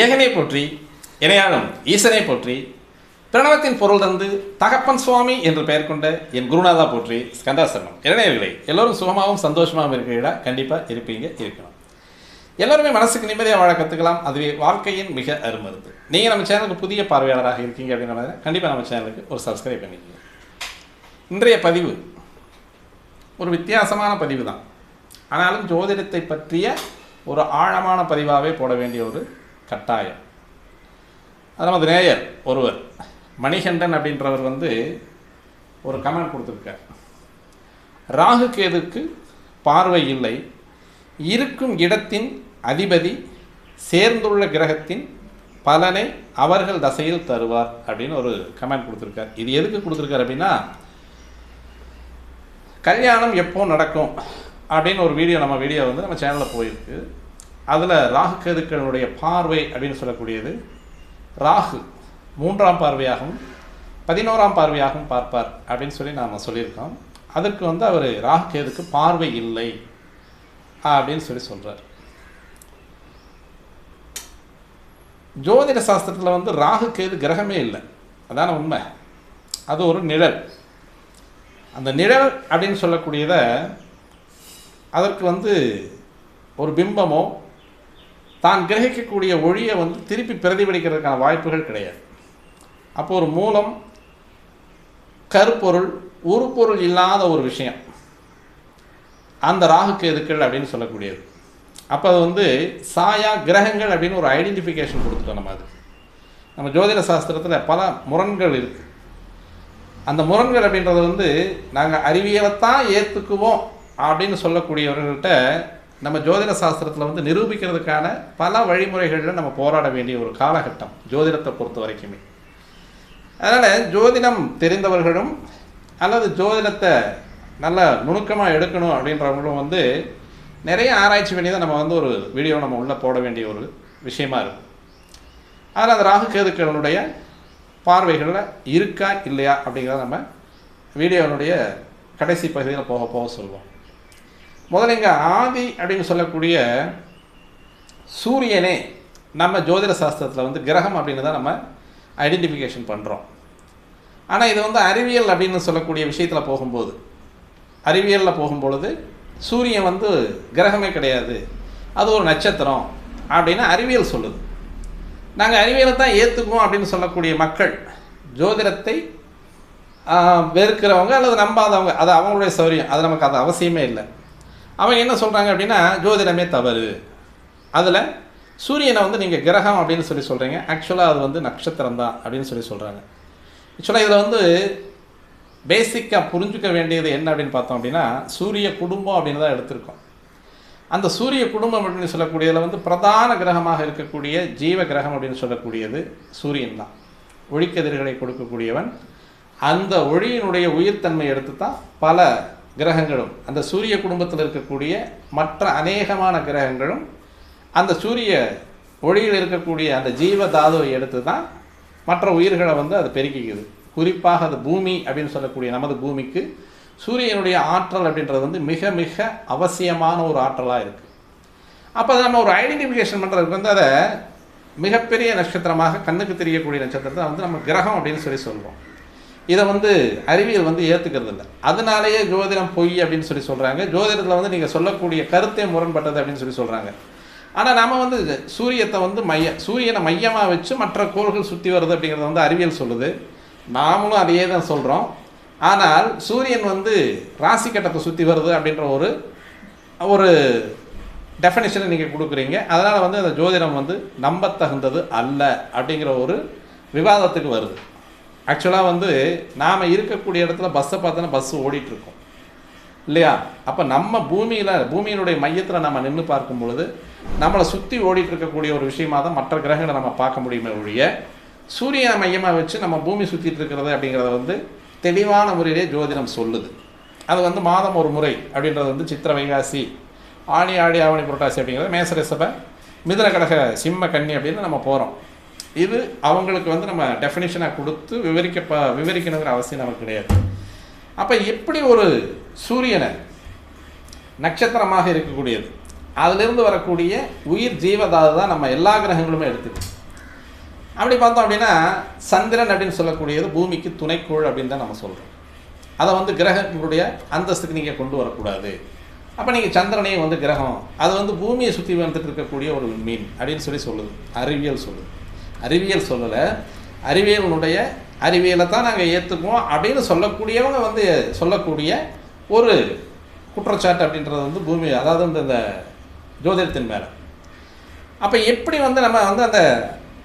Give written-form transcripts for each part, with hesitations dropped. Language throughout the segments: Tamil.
ஏகனை போற்றி இணையாளும் ஈசனை போற்றி பிரணவத்தின் பொருள் தந்து தகப்பன் சுவாமி என்று பெயர் கொண்ட என் குருநாதா போற்றி ஸ்கந்தாசரணம். இளைஞர்களே எல்லோரும் சுகமாகவும் சந்தோஷமாகவும் இருக்கிறீங்களா? கண்டிப்பாக இருப்பீங்க, இருக்கணும். எல்லோருமே மனசுக்கு நிம்மதியாக வாழ கற்றுக்கலாம். அதுவே வாழ்க்கையின் மிக அருமருந்து. நீங்கள் நம்ம சேனலுக்கு புதிய பார்வையாளராக இருக்கீங்க அப்படின்னா கண்டிப்பாக நம்ம சேனலுக்கு ஒரு சப்ஸ்கிரைப் பண்ணிக்கோங்க. இன்றைய பதிவு ஒரு வித்தியாசமான பதிவு தான். ஆனாலும் ஜோதிடத்தை பற்றிய ஒரு ஆழமான பதிவாகவே போட வேண்டிய ஒரு கட்டாயம். அது நமது நேயர் ஒருவர் மணிகண்டன் அப்படின்றவர் ஒரு கமெண்ட் கொடுத்துருக்கார். ராகு கேதுக்கு பார்வை இல்லை, இருக்கும் இடத்தின் அதிபதி சேர்ந்துள்ள கிரகத்தின் பலனை அவர்கள் தசையில் தருவார் அப்படின்னு ஒரு கமெண்ட் கொடுத்துருக்கார். இது எதுக்கு கொடுத்துருக்கார் அப்படின்னா, கல்யாணம் எப்போ நடக்கும் அப்படின்னு ஒரு வீடியோ நம்ம நம்ம சேனலில் போயிருக்கு. அதில் ராகு கேதுக்களுடைய பார்வை அப்படின்னு சொல்லக்கூடியது, ராகு 3ஆம் பார்வையாகவும் 11ஆம் பார்வையாகவும் பார்ப்பார் அப்படின்னு சொல்லி நாம் சொல்லியிருக்கோம். அதற்கு அவர் ராகு கேதுக்கு பார்வை இல்லை அப்படின்னு சொல்கிறார். ஜோதிட சாஸ்திரத்தில் ராகு கேது கிரகமே இல்லை, அதான உண்மை. அது ஒரு நிழல். அந்த நிழல் அப்படின்னு சொல்லக்கூடியதை அதற்கு ஒரு பிம்பமோ தான் கிரகிக்கக்கூடிய ஒளியை திருப்பி பிரதிபலிக்கிறதுக்கான வாய்ப்புகள் கிடையாது. அப்போ ஒரு மூலம், கருப்பொருள், உருப்பொருள் இல்லாத ஒரு விஷயம் அந்த ராகு கேதுக்கள் அப்படின்னு சொல்லக்கூடியது. அப்போ அது சாயா கிரகங்கள் அப்படின்னு ஒரு ஐடென்டிஃபிகேஷன் கொடுத்துட்டோம். நம்ம ஜோதிட சாஸ்திரத்தில் பல முரண்கள் இருக்குது. அந்த முரண்கள் அப்படின்றது நாங்கள் அறிவியலைத்தான் ஏற்றுக்குவோம் அப்படின்னு சொல்லக்கூடியவர்கள்ட்ட நம்ம ஜோதிட சாஸ்திரத்தில் நிரூபிக்கிறதுக்கான பல வழிமுறைகளில் நம்ம போராட வேண்டிய ஒரு காலகட்டம் ஜோதிடத்தை பொறுத்த வரைக்குமே. அதனால் ஜோதிடம் தெரிந்தவர்களும் அல்லது ஜோதிடத்தை நல்ல நுணுக்கமாக எடுக்கணும் அப்படின்றவங்களும் நிறைய ஆராய்ச்சி பண்ணி தான் நம்ம ஒரு வீடியோ நம்ம உள்ளே போட வேண்டிய ஒரு விஷயமா இருக்கும். அதில் அந்த ராகு கேதுக்களுடைய பார்வைகளில் இருக்கா இல்லையா அப்படிங்கிறத நம்ம வீடியோனுடைய கடைசி பகுதியில் போக போக சொல்லுவோம். முதல்ல இங்கே ஆதி அப்படின்னு சொல்லக்கூடிய சூரியனே நம்ம ஜோதிட சாஸ்திரத்தில் கிரகம் அப்படின்னு தான் நம்ம ஐடென்டிஃபிகேஷன் பண்ணுறோம். ஆனால் இது அறிவியல் அப்படின்னு சொல்லக்கூடிய விஷயத்தில் போகும்போது, அறிவியலில் போகும்பொழுது சூரியன் கிரகமே கிடையாது, அது ஒரு நட்சத்திரம் அப்படின்னு அறிவியல் சொல்லுது. நாங்கள் அறிவியலை தான் ஏற்றுக்குவோம் அப்படின்னு சொல்லக்கூடிய மக்கள், ஜோதிடத்தை வெறுக்கிறவங்க அல்லது நம்பாதவங்க, அது அவங்களுடைய சௌரியம், அது நமக்கு அது அவசியமே இல்லை. அவங்க என்ன சொல்கிறாங்க அப்படின்னா, ஜோதிடமே தவறு, அதில் சூரியனை நீங்கள் கிரகம் அப்படின்னு சொல்கிறீங்க, ஆக்சுவலாக அது நட்சத்திரம் தான் அப்படின்னு சொல்கிறாங்க. ஆக்சுவலாக இதில் பேசிக்காக புரிஞ்சுக்க வேண்டியது என்ன அப்படின்னு பார்த்தோம் அப்படின்னா, சூரிய குடும்பம் அப்படின்னு தான் எடுத்திருக்கோம். அந்த சூரிய குடும்பம் அப்படின்னு சொல்லக்கூடியதில் பிரதான கிரகமாக இருக்கக்கூடிய ஜீவ கிரகம் அப்படின்னு சொல்லக்கூடியது சூரியன் தான். ஒளிக்கதிர்களை கொடுக்கக்கூடியவன். அந்த ஒளியினுடைய உயிர்த்தன்மை எடுத்து தான் பல கிரகங்களும், அந்த சூரிய குடும்பத்தில் இருக்கக்கூடிய மற்ற அநேகமான கிரகங்களும் அந்த சூரிய ஒளியில் இருக்கக்கூடிய அந்த ஜீவ தாதுவை எடுத்து தான் மற்ற உயிர்களை அது பெருக்கிக்குது. குறிப்பாக அது பூமி அப்படின்னு சொல்லக்கூடிய நமது பூமிக்கு சூரியனுடைய ஆற்றல் அப்படின்றது மிக மிக அவசியமான ஒரு ஆற்றலாக இருக்குது. அப்போ அதை நம்ம ஒரு ஐடென்டிஃபிகேஷன் பண்ணுறதுக்கு அதை மிகப்பெரிய நட்சத்திரமாக கண்ணுக்கு தெரியக்கூடிய நட்சத்திரத்தை நம்ம கிரகம் அப்படின்னு சொல்லுவோம். இதை அறிவியல் ஏற்றுக்கிறது இல்லை. அதனாலேயே ஜோதிடம் பொய் அப்படின்னு சொல்கிறாங்க. ஜோதிடத்தில் நீங்கள் சொல்லக்கூடிய கருத்தே முரண்பட்டது அப்படின்னு சொல்கிறாங்க. ஆனால் நம்ம சூரியத்தை சூரியனை மையமாக வச்சு மற்ற கோள்கள் சுற்றி வருது அப்படிங்கிறத அறிவியல் சொல்லுது. நாமளும் அதையே தான் சொல்கிறோம். ஆனால் சூரியன் ராசி கட்டத்தை சுற்றி வருது அப்படின்ற ஒரு டெஃபினேஷனை நீங்கள் கொடுக்குறீங்க. அதனால் அந்த ஜோதிடம் நம்பத்தகுந்தது அல்ல அப்படிங்கிற ஒரு விவாதத்துக்கு வருது. ஆக்சுவலாக நாம் இருக்கக்கூடிய இடத்துல பஸ்ஸை பார்த்தோன்னா பஸ்ஸு ஓடிட்டுருக்கோம் இல்லையா? அப்போ நம்ம பூமியினுடைய மையத்தில் நம்ம நின்று பார்க்கும் பொழுது நம்மளை சுற்றி ஓடிட்டுருக்கக்கூடிய ஒரு விஷயமாக தான் மற்ற கிரகங்களை நம்ம பார்க்க முடியுமே ஒழிய, சூரியனை மையமாக வச்சு நம்ம பூமி சுற்றிட்டு இருக்கிறது அப்படிங்கிறத தெளிவான முறையிலே ஜோதிடம் சொல்லுது. அது மாதம் ஒரு முறை அப்படின்றது சித்திர வைகாசி, ஆடி ஆவணி புரட்டாசி அப்படிங்கிறது மேச ரிஷப மிதுன கடக சிம்ம கன்னி அப்படின்னு நம்ம போகிறோம். இது அவங்களுக்கு நம்ம டெஃபினிஷனாக கொடுத்து விவரிக்கணுங்கிற அவசியம் நமக்கு கிடையாது. அப்போ எப்படி ஒரு சூரியனை நட்சத்திரமாக இருக்கக்கூடியது அதிலிருந்து வரக்கூடிய உயிர் ஜீவதாது தான் நம்ம எல்லா கிரகங்களுமே எடுத்துக்கணும். அப்படி பார்த்தோம் அப்படின்னா சந்திரன் அப்படின்னு சொல்லக்கூடியது பூமிக்கு துணைக்கோள் அப்படின்னு தான் நம்ம சொல்கிறோம். அதை வந்து கிரகங்களுடைய அந்தஸ்துக்கு நீங்கள் கொண்டு வரக்கூடாது. அப்போ நீங்கள் சந்திரனையும் வந்து கிரகம், அது வந்து பூமியை சுற்றி வந்துட்டு இருக்கக்கூடிய ஒரு மீன் அப்படின்னு சொல்லுது. அறிவியல் சொல்லுது. அறிவியல் சொல்லலை, அறிவியலுடைய அறிவியலை தான் நாங்கள் ஏற்றுக்குவோம் அப்படின்னு சொல்லக்கூடியவங்க வந்து சொல்லக்கூடிய ஒரு குற்றச்சாட்டு அப்படின்றது வந்து பூமி, அதாவது இந்த ஜோதிடத்தின் மேலே. அப்போ எப்படி வந்து நம்ம வந்து அந்த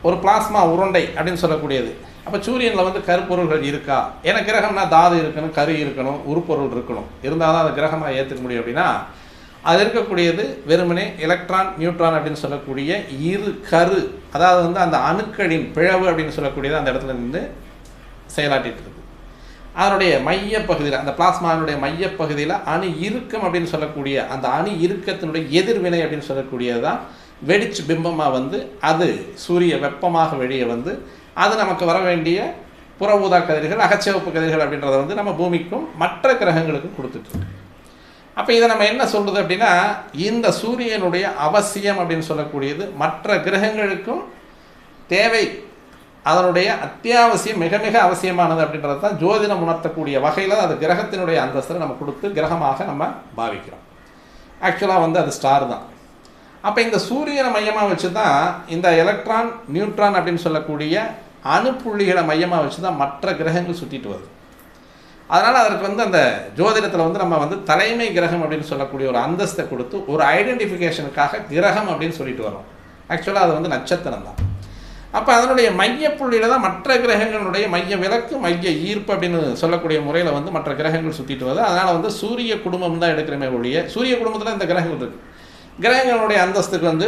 ஒரு பிளாஸ்மா உருண்டை அப்படின்னு சொல்லக்கூடியது, அப்போ சூரியனில் வந்து கருப்பொருள்கள் இருக்கா? ஏன்னா கிரகம்னா தாது இருக்கணும், கரு இருக்கணும், உருப்பொருள் இருக்கணும், இருந்தால் தான் அதை கிரகமாக ஏற்றுக்க முடியும். அப்படின்னா அது இருக்கக்கூடியது வெறுமனே எலக்ட்ரான் நியூட்ரான் அப்படின்னு சொல்லக்கூடிய இரு கரு, அதாவது வந்து அந்த அணுக்களின் பிளவு அப்படின்னு சொல்லக்கூடியது அந்த இடத்துல நின்று செயலாட்டிட்டு இருக்குது. அதனுடைய மையப்பகுதியில், அந்த பிளாஸ்மாவினுடைய மையப்பகுதியில் அணு இறுக்கம் அப்படின்னு சொல்லக்கூடிய அந்த அணு இறுக்கத்தினுடைய எதிர்வினை அப்படின்னு சொல்லக்கூடியது தான் வெடிச்சு பிம்பமாக வந்து அது சூரிய வெப்பமாக வெளியே வந்து அது நமக்கு வர வேண்டிய புற ஊதா கதிர்கள், அகச்சிவப்பு கதிர்கள் அப்படின்றத வந்து நம்ம பூமிக்கும் மற்ற கிரகங்களுக்கும் கொடுத்துட்ருக்கு. அப்போ இதை நம்ம என்ன சொல்கிறது அப்படின்னா, இந்த சூரியனுடைய அவசியம் அப்படின்னு சொல்லக்கூடியது மற்ற கிரகங்களுக்கும் தேவை, அதனுடைய அத்தியாவசியம், மிக மிக அவசியமானது அப்படின்றது தான் ஜோதிடம் உணர்த்தக்கூடிய வகையில் அது கிரகத்தினுடைய அந்தஸ்தை நம்ம கொடுத்து கிரகமாக நம்ம பாவிக்கிறோம். ஆக்சுவலாக வந்து அது ஸ்டார் தான். அப்போ இந்த சூரியனை மையமாக வச்சு தான் இந்த எலக்ட்ரான் நியூட்ரான் அப்படின்னு சொல்லக்கூடிய அணுப்புள்ளிகளை மையமாக வச்சு தான் மற்ற கிரகங்கள் சுற்றிட்டு வருது. அதனால் அதற்கு வந்து அந்த ஜோதிடத்தில் வந்து நம்ம வந்து தலைமை கிரகம் அப்படின்னு சொல்லக்கூடிய ஒரு அந்தஸ்தை கொடுத்து ஒரு ஐடென்டிஃபிகேஷனுக்காக கிரகம் அப்படின்னு சொல்லிட்டு வரோம். ஆக்சுவலாக அது வந்து நட்சத்திரம் தான். அப்போ அதனுடைய மையப்புள்ளியில் தான் மற்ற கிரகங்களுடைய மைய விலக்கு, மைய ஈர்ப்பு அப்படின்னு சொல்லக்கூடிய முறையில் வந்து மற்ற கிரகங்கள் சுற்றிட்டு வருது. அதனால் வந்து சூரிய குடும்பம் தான் எடுக்கிறமே ஒழிய, சூரிய குடும்பத்தில் இந்த கிரகங்கள் இருக்குது. கிரகங்களுடைய அந்தஸ்துக்கு வந்து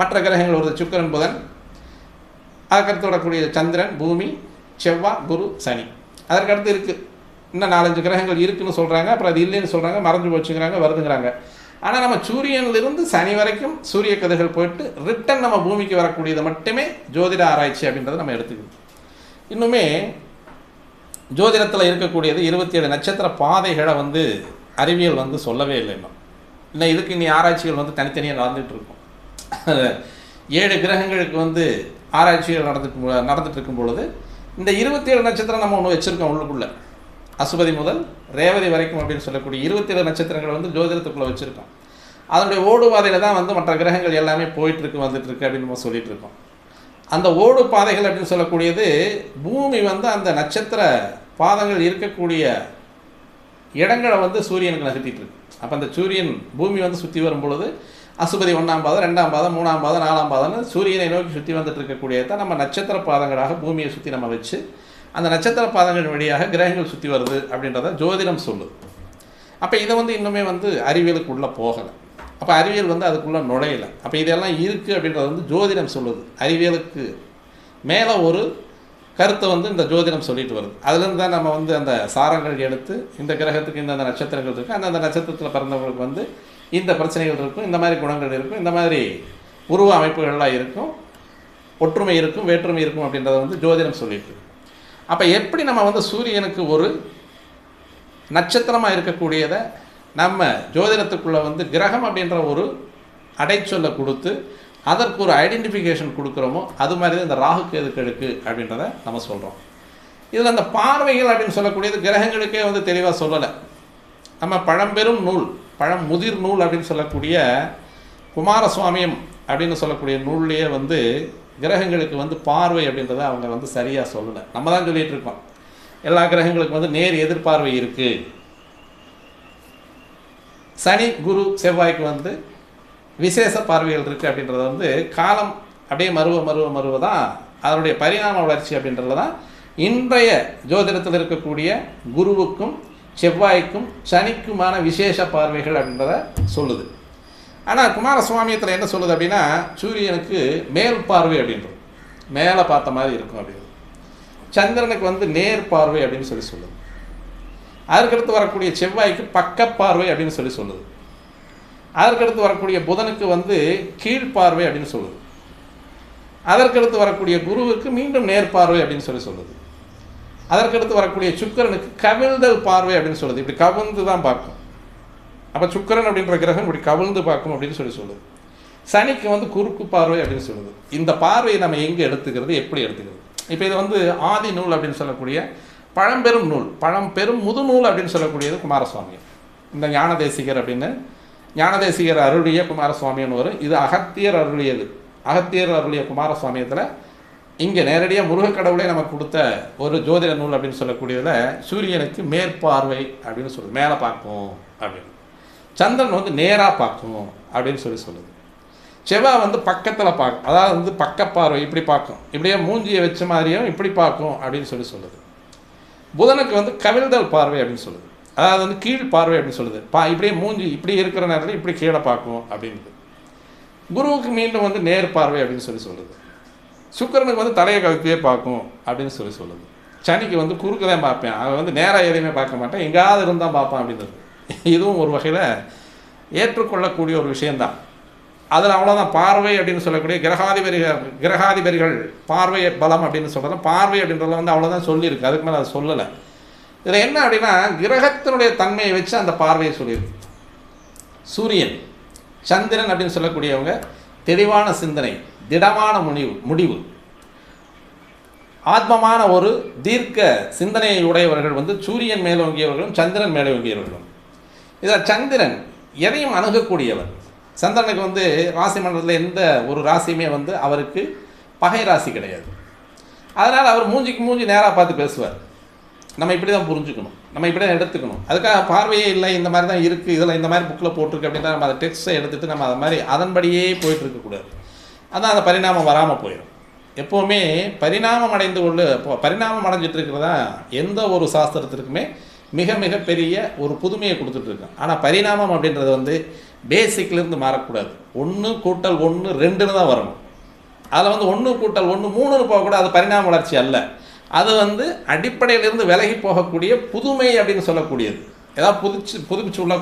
மற்ற கிரகங்கள் வருது. சுக்கிரன், புதன், அதற்கடுத்து வரக்கூடிய சந்திரன், பூமி, செவ்வாய், குரு, சனி. அதற்கடுத்து இருக்குது இன்னும் 4-5 கிரகங்கள் இருக்குதுன்னு சொல்கிறாங்க. அப்புறம் அது இல்லைன்னு சொல்கிறாங்க, மறைஞ்சு போச்சுங்கிறாங்க, வருதுங்கிறாங்க. ஆனால் நம்ம சூரியனிலிருந்து சனி வரைக்கும் சூரிய கதிர்கள் போயிட்டு ரிட்டன் நம்ம பூமிக்கு வரக்கூடியதை மட்டுமே ஜோதிட ஆராய்ச்சி அப்படின்றத நம்ம எடுத்துக்கணும். இன்னுமே ஜோதிடத்தில் இருக்கக்கூடியது 27 நட்சத்திர பாதைகளை வந்து அறிவியல் வந்து சொல்லவே இல்லை. இன்னும் இதுக்கு இனி ஆராய்ச்சிகள் வந்து தனித்தனியாக நடந்துகிட்டு இருக்கும். 7 கிரகங்களுக்கு வந்து ஆராய்ச்சிகள் நடந்துட்டு இருக்கும் பொழுது இந்த 27 நட்சத்திரம் நம்ம ஒன்று வச்சுருக்கோம் உள்ளுக்குள்ளே. அசுபதி முதல் ரேவதி வரைக்கும் அப்படின்னு சொல்லக்கூடிய 27 நட்சத்திரங்களை வந்து ஜோதிடத்துக்குள்ளே வச்சுருக்கோம். அதனுடைய ஓடு பாதையில் தான் வந்து மற்ற கிரகங்கள் எல்லாமே போயிட்டுருக்கு, வந்துட்டுருக்கு அப்படின்னு நம்ம சொல்லிகிட்டு இருக்கோம். அந்த ஓடு பாதைகள் அப்படின்னு சொல்லக்கூடியது பூமி வந்து அந்த நட்சத்திர பாதங்கள் இருக்கக்கூடிய இடங்களை வந்து சூரியனுக்கு நகர்த்திட்டு இருக்கு. அப்போ அந்த சூரியன் பூமி வந்து சுற்றி வரும் பொழுது அசுபதி 1ஆம் பாதம், 2ஆம் பாதம், 3ஆம் பாதம், 4ஆம் பாதம்னு சூரியனை நோக்கி சுற்றி வந்துட்டு இருக்கக்கூடியதான் நம்ம நட்சத்திர பாதங்களாக பூமியை சுற்றி நம்ம வச்சு அந்த நட்சத்திர பாதங்கள் வழியாக கிரகங்கள் சுற்றி வருது அப்படின்றத ஜோதிடம் சொல்லுது. அப்போ இதை வந்து இன்னுமே வந்து அறிவியலுக்கு உள்ளே போகலை. அப்போ அறிவியல் வந்து அதுக்குள்ளே நுழையலை. அப்போ இதெல்லாம் இருக்குது அப்படின்றது வந்து ஜோதிடம் சொல்லுது. அறிவியலுக்கு மேலே ஒரு கருத்தை வந்து இந்த ஜோதிடம் சொல்லிட்டு வருது. அதுலேருந்து தான் நம்ம வந்து அந்த சாரங்கள் எடுத்து இந்த கிரகத்துக்கு இந்தந்த நட்சத்திரங்கள் இருக்குது, அந்தந்த நட்சத்திரத்தில் பிறந்தவங்களுக்கு வந்து இந்த பிரச்சனைகள் இருக்கும், இந்த மாதிரி குணங்கள் இருக்கும், இந்த மாதிரி உருவ அமைப்புகள்லாம் இருக்கும், ஒற்றுமை இருக்கும், வேற்றுமை இருக்கும் அப்படின்றத வந்து ஜோதிடம் சொல்லிட்டு இருக்கு. அப்போ எப்படி நம்ம வந்து சூரியனுக்கு ஒரு நட்சத்திரமாக இருக்கக்கூடியதை நம்ம ஜோதிடத்துக்குள்ளே வந்து கிரகம் அப்படின்ற ஒரு அடைச்சொல்லை கொடுத்து அதற்கு ஒரு ஐடென்டிஃபிகேஷன் கொடுக்குறோமோ அது மாதிரி தான் இந்த ராகு கேதுக்களுக்கு அப்படின்றத நம்ம சொல்கிறோம். இதில் அந்த பார்வைகள் அப்படின்னு சொல்லக்கூடியது கிரகங்களுக்கே வந்து தெளிவாக சொல்லலை. நம்ம பழம்பெரும் நூல், பழமுதிர் நூல் அப்படின்னு சொல்லக்கூடிய குமாரசுவாமியம் அப்படின்னு சொல்லக்கூடிய நூல்லையே வந்து கிரகங்களுக்கு வந்து பார்வை அப்படின்றத அவங்க வந்து சரியாக சொல்லலை. நம்ம தான் சொல்லிகிட்டு இருக்கோம் எல்லா கிரகங்களுக்கும் வந்து நேர் எதிர்பார்வை இருக்குது. சனி, குரு, செவ்வாய்க்கு வந்து விசேஷ பார்வைகள் இருக்குது அப்படின்றத வந்து காலம் அப்படியே மருவ தான் அதனுடைய பரிணாம வளர்ச்சி அப்படின்றத தான் இன்றைய ஜோதிடத்தில் இருக்கக்கூடிய குருவுக்கும் செவ்வாய்க்கும் சனிக்குமான விசேஷ பார்வைகள் அப்படின்றத சொல்லுது. ஆனால் குமாரசுவாமியத்தில் என்ன சொல்லுது அப்படின்னா சூரியனுக்கு மேல் பார்வை அப்படின்றது, மேலே பார்த்த மாதிரி இருக்கும் அப்படின்றது. சந்திரனுக்கு வந்து நேர் பார்வை அப்படின்னு சொல்லுது. அதற்கடுத்து வரக்கூடிய செவ்வாய்க்கு பக்கப்பார்வை அப்படின்னு சொல்லுது. அதற்கடுத்து வரக்கூடிய புதனுக்கு வந்து கீழ்பார்வை அப்படின்னு சொல்லுது. அதற்கடுத்து வரக்கூடிய குருவுக்கு மீண்டும் நேர்பார்வை அப்படின்னு சொல்லுது. அதற்கடுத்து வரக்கூடிய சுக்கிரனுக்கு கவிழ்தல் பார்வை அப்படின்னு சொல்லுது. இப்படி கவிழ்ந்து தான் பார்க்கும். அப்போ சுக்கிரன் அப்படின்ற கிரகம் இப்படி கவிழ்ந்து பார்க்கும் அப்படின்னு சொல்லுது. சனிக்கு வந்து குறுக்கு பார்வை அப்படின்னு சொல்லுது. இந்த பார்வையை நம்ம எங்கே எடுத்துக்கிறது, எப்படி எடுத்துக்கிறது? இப்போ இது வந்து ஆதி நூல் அப்படின்னு சொல்லக்கூடிய பழம்பெரும் நூல், பழம்பெரும் முதுநூல் அப்படின்னு சொல்லக்கூடியது குமாரசுவாமி. இந்த ஞானதேசிகர் அப்படின்னு ஞானதேசிகர் அருளிய குமாரசுவாமின்னு வரும். இது அகத்தியர் அருளியது. அகத்தியர் அருளிய குமாரசுவாமியத்தில் இங்கே நேரடியாக முருகக்கடவுளே நமக்கு கொடுத்த ஒரு ஜோதிட நூல் அப்படின்னு சொல்லக்கூடியதில் சூரியனுக்கு மேற்பார்வை அப்படின்னு சொல்லுது, மேலே பார்க்கும் அப்படின்னு. சந்திரன் வந்து நேராக பார்க்கும் அப்படின்னு சொல்லுது. செவ்வாய் வந்து பக்கத்தில் பார்க்கும், அதாவது வந்து பக்கப்பார்வை இப்படி பார்க்கும், இப்படியே மூஞ்சியை வச்ச மாதிரியும் இப்படி பார்க்கும் அப்படின்னு சொல்லுது. புதனுக்கு வந்து கவிழ்தல் பார்வை அப்படின்னு சொல்லுது, அதாவது வந்து கீழ் பார்வை அப்படின்னு சொல்லுது. இப்படியே மூஞ்சி இப்படி இருக்கிற நேரத்தில் இப்படி கீழே பார்க்கும் அப்படின்றது. குருவுக்கு மீண்டும் வந்து நேர் பார்வை அப்படின்னு சொல்லுது. சுக்கிரனுக்கு வந்து தலையை கழுத்தையே பார்க்கும் அப்படின்னு சொல்லுது. சனிக்கு வந்து குறுக்கு தான் பார்ப்பேன், அவன் வந்து நேராக எதையுமே பார்க்க மாட்டேன், எங்கேயாவது இருந்தால் பார்ப்பான் அப்படின்றது. இதுவும் ஒரு வகையில் ஏற்றுக்கொள்ளக்கூடிய ஒரு விஷயந்தான். அதில் அவ்வளோதான். பார்வை அப்படின்னு சொல்லக்கூடிய கிரகாதிபதிகள் பார்வை பலம் அப்படின்னு சொல்கிறோம். பார்வை அப்படின்றத வந்து அவ்வளோதான் சொல்லியிருக்கு, அதுக்கு மேலே அது சொல்லலை. இதில் என்ன அப்படின்னா கிரகத்தினுடைய தன்மையை வச்சு அந்த பார்வையை சொல்லியிருக்கு. சூரியன் சந்திரன் அப்படின்னு சொல்லக்கூடியவங்க தெளிவான சிந்தனை, திடமான முடிவு, ஆத்மமான ஒரு தீர்க்க சிந்தனையை உடையவர்கள் வந்து சூரியன் மேலோங்கியவர்களும் சந்திரன் மேலோங்கியவர்களும். இதில் சந்திரன் எதையும் அணுகக்கூடியவர். சந்திரனுக்கு வந்து ராசி மண்டலத்தில் எந்த ஒரு ராசியுமே வந்து அவருக்கு பகை ராசி கிடையாது. அதனால் அவர் மூஞ்சிக்கு மூஞ்சி நேராக பார்த்து பேசுவார். நம்ம இப்படி தான் புரிஞ்சுக்கணும், நம்ம இப்படி தான் எடுத்துக்கணும். அதுக்காக பார்வையே இல்லை, இந்த மாதிரி தான் இருக்குது, இதில் இந்த மாதிரி புக்கில் போட்டிருக்கு அப்படின்னா நம்ம அதை டெக்ஸ்ட்டை எடுத்துகிட்டு நம்ம அதை மாதிரி அதன்படியே போயிட்டு இருக்கக்கூடாது. அதான் அந்த பரிணாமம் வராமல் போயிடும். எப்போவுமே பரிணாமம் அடைஞ்சிட்டு இருக்கிறதா எந்த ஒரு சாஸ்திரத்திற்குமே மிக மிக பெரிய ஒரு புதுமையை கொடுத்துட்ருக்கோம். ஆனால் பரிணாமம் அப்படின்றது வந்து பேசிக்லேருந்து மாறக்கூடாது. 1 + 1 2ன்னு தான் வரணும். அதில் வந்து 1 + 1 3ன்னு போகக்கூடாது. அது பரிணாம வளர்ச்சி அல்ல. அது வந்து அடிப்படையிலிருந்து விலகி போகக்கூடிய புதுமை அப்படின்னு சொல்லக்கூடியது, ஏதாவது புதுப்பிச்சு உள்ள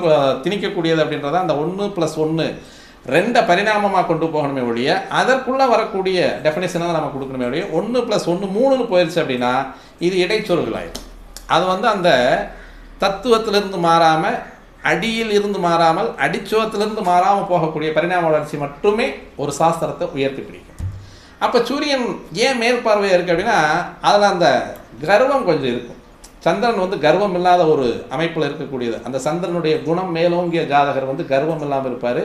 திணிக்கக்கூடியது அப்படின்றத அந்த 1 + 1 2 பரிணாமமாக கொண்டு போகணுமே ஒழிய அதற்குள்ளே வரக்கூடிய டெஃபினேஷனை தான் நம்ம கொடுக்கணுமே ஒழிய 1 + 1 3ன்னு போயிடுச்சு அப்படின்னா இது இடைச்சொல்களாயிடும். அது வந்து அந்த தத்துவத்திலிருந்து மாறாமல், அடியில் இருந்து மாறாமல், அடிச்சுவத்திலிருந்து மாறாமல் போகக்கூடிய பரிணாம வளர்ச்சி மட்டுமே ஒரு சாஸ்திரத்தை உயர்த்தி பிடிக்கும். அப்போ சூரியன் ஏன் மேற்பார்வையாக இருக்குது அப்படின்னா அதில் அந்த கர்வம் கொஞ்சம் இருக்கும். சந்திரன் வந்து கர்வம் இல்லாத ஒரு அமைப்பில் இருக்கக்கூடியது. அந்த சந்திரனுடைய குணம் மேலோங்கிய ஜாதகர் வந்து கர்வம் இல்லாமல் இருப்பார்.